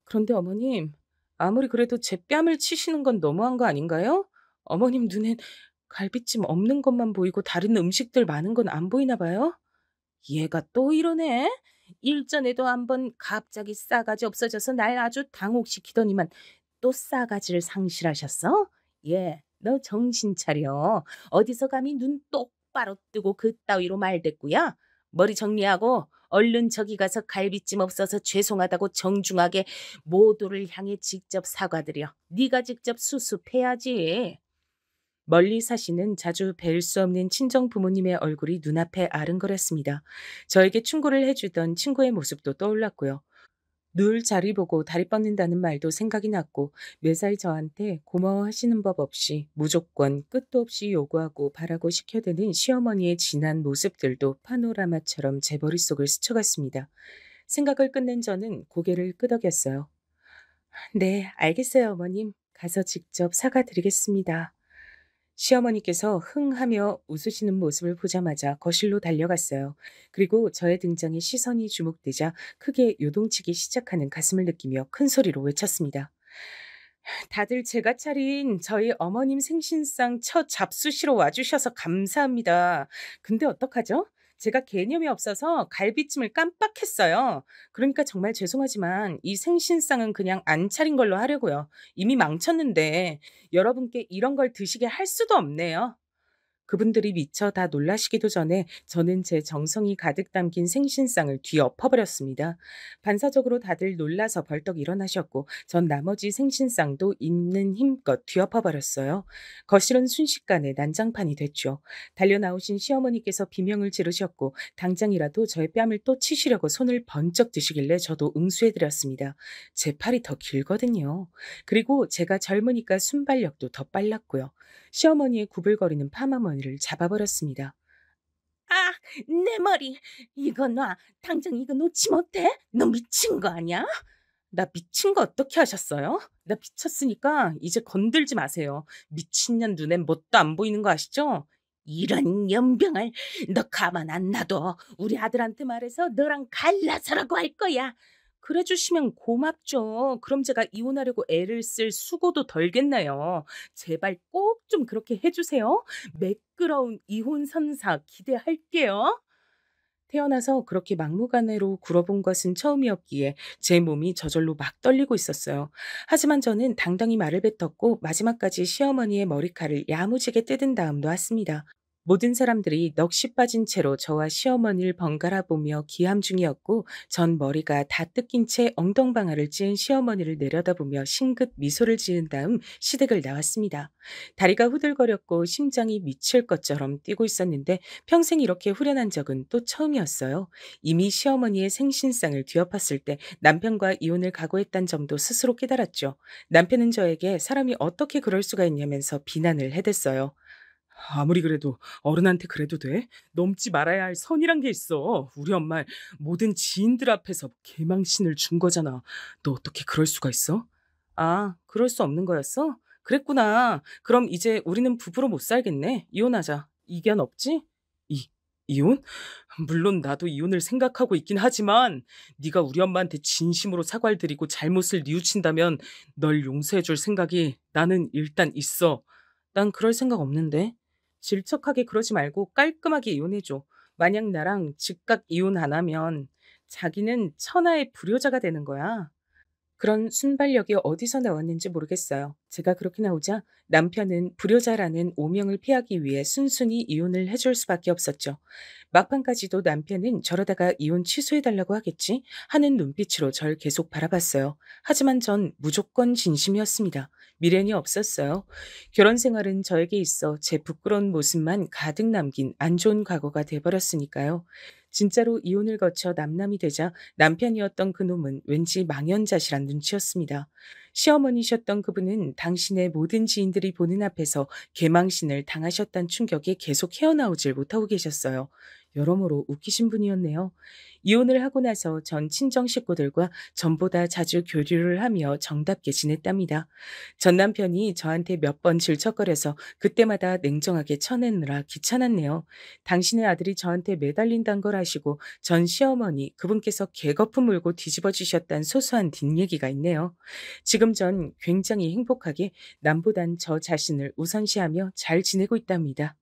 그런데 어머님, 아무리 그래도 제 뺨을 치시는 건 너무한 거 아닌가요? 어머님 눈엔 갈비찜 없는 것만 보이고 다른 음식들 많은 건 안 보이나 봐요? 얘가 또 이러네. 일전에도 한번 갑자기 싸가지 없어져서 날 아주 당혹시키더니만 또 싸가지를 상실하셨어? 예, 너 정신 차려. 어디서 감히 눈 똑바로 뜨고 그따위로 말댔구야. 머리 정리하고 얼른 저기 가서 갈비찜 없어서 죄송하다고 정중하게 모두를 향해 직접 사과드려. 네가 직접 수습해야지. 멀리 사시는 자주 뵐 수 없는 친정 부모님의 얼굴이 눈앞에 아른거렸습니다. 저에게 충고를 해주던 친구의 모습도 떠올랐고요. 늘 자리 보고 다리 뻗는다는 말도 생각이 났고 매사에 저한테 고마워하시는 법 없이 무조건 끝도 없이 요구하고 바라고 시켜대는 시어머니의 진한 모습들도 파노라마처럼 제 머릿속을 스쳐갔습니다. 생각을 끝낸 저는 고개를 끄덕였어요. 네, 알겠어요, 어머님. 가서 직접 사과드리겠습니다. 시어머니께서 흥하며 웃으시는 모습을 보자마자 거실로 달려갔어요. 그리고 저의 등장에 시선이 주목되자 크게 요동치기 시작하는 가슴을 느끼며 큰 소리로 외쳤습니다. 다들 제가 차린 저희 어머님 생신상 첫 잡수시러 와주셔서 감사합니다. 근데 어떡하죠? 제가 개념이 없어서 갈비찜을 깜빡했어요. 그러니까 정말 죄송하지만 이 생신상은 그냥 안 차린 걸로 하려고요. 이미 망쳤는데 여러분께 이런 걸 드시게 할 수도 없네요. 그분들이 미처 다 놀라시기도 전에 저는 제 정성이 가득 담긴 생신상을 뒤엎어버렸습니다. 반사적으로 다들 놀라서 벌떡 일어나셨고 전 나머지 생신상도 있는 힘껏 뒤엎어버렸어요. 거실은 순식간에 난장판이 됐죠. 달려나오신 시어머니께서 비명을 지르셨고 당장이라도 저의 뺨을 또 치시려고 손을 번쩍 드시길래 저도 응수해드렸습니다. 제 팔이 더 길거든요. 그리고 제가 젊으니까 순발력도 더 빨랐고요. 시어머니의 구불거리는 파마머리를 잡아버렸습니다. 아, 내 머리. 이거 놔. 당장 이거 놓지 못해? 너 미친 거 아니야? 나 미친 거 어떻게 하셨어요? 나 미쳤으니까 이제 건들지 마세요. 미친년 눈엔 뭣도 안 보이는 거 아시죠? 이런 연병을 너 가만 안 놔둬. 우리 아들한테 말해서 너랑 갈라서라고 할 거야. 그래 주시면 고맙죠. 그럼 제가 이혼하려고 애를 쓸 수고도 덜겠네요. 제발 꼭 좀 그렇게 해주세요. 매끄러운 이혼 선사 기대할게요. 태어나서 그렇게 막무가내로 굴어본 것은 처음이었기에 제 몸이 저절로 막 떨리고 있었어요. 하지만 저는 당당히 말을 뱉었고 마지막까지 시어머니의 머리칼을 야무지게 뜯은 다음 놓았습니다. 모든 사람들이 넋이 빠진 채로 저와 시어머니를 번갈아 보며 기함 중이었고 전 머리가 다 뜯긴 채 엉덩방아를 찧은 시어머니를 내려다보며 싱긋 미소를 지은 다음 시댁을 나왔습니다. 다리가 후들거렸고 심장이 미칠 것처럼 뛰고 있었는데 평생 이렇게 후련한 적은 또 처음이었어요. 이미 시어머니의 생신상을 뒤엎었을 때 남편과 이혼을 각오했단 점도 스스로 깨달았죠. 남편은 저에게 사람이 어떻게 그럴 수가 있냐면서 비난을 해댔어요. 아무리 그래도 어른한테 그래도 돼? 넘지 말아야 할 선이란 게 있어. 우리 엄마 모든 지인들 앞에서 개망신을 준 거잖아. 너 어떻게 그럴 수가 있어? 아, 그럴 수 없는 거였어? 그랬구나. 그럼 이제 우리는 부부로 못 살겠네. 이혼하자. 이견 없지? 이혼? 물론 나도 이혼을 생각하고 있긴 하지만 네가 우리 엄마한테 진심으로 사과를 드리고 잘못을 뉘우친다면 널 용서해 줄 생각이 나는 일단 있어. 난 그럴 생각 없는데. 질척하게 그러지 말고 깔끔하게 이혼해줘. 만약 나랑 즉각 이혼 안 하면 자기는 천하의 불효자가 되는 거야. 그런 순발력이 어디서 나왔는지 모르겠어요. 제가 그렇게 나오자 남편은 불효자라는 오명을 피하기 위해 순순히 이혼을 해줄 수밖에 없었죠. 막판까지도 남편은 저러다가 이혼 취소해달라고 하겠지 하는 눈빛으로 절 계속 바라봤어요. 하지만 전 무조건 진심이었습니다. 미련이 없었어요. 결혼 생활은 저에게 있어 제 부끄러운 모습만 가득 남긴 안 좋은 과거가 돼버렸으니까요. 진짜로 이혼을 거쳐 남남이 되자 남편이었던 그놈은 왠지 망연자실한 눈치였습니다. 시어머니셨던 그분은 당신의 모든 지인들이 보는 앞에서 개망신을 당하셨단 충격에 계속 헤어나오질 못하고 계셨어요. 여러모로 웃기신 분이었네요. 이혼을 하고 나서 전 친정 식구들과 전보다 자주 교류를 하며 정답게 지냈답니다. 전 남편이 저한테 몇 번 질척거려서 그때마다 냉정하게 쳐내느라 귀찮았네요. 당신의 아들이 저한테 매달린다는 걸 아시고 전 시어머니 그분께서 개거품 물고 뒤집어 주셨단 소소한 뒷얘기가 있네요. 지금 전 굉장히 행복하게 남보단 저 자신을 우선시하며 잘 지내고 있답니다.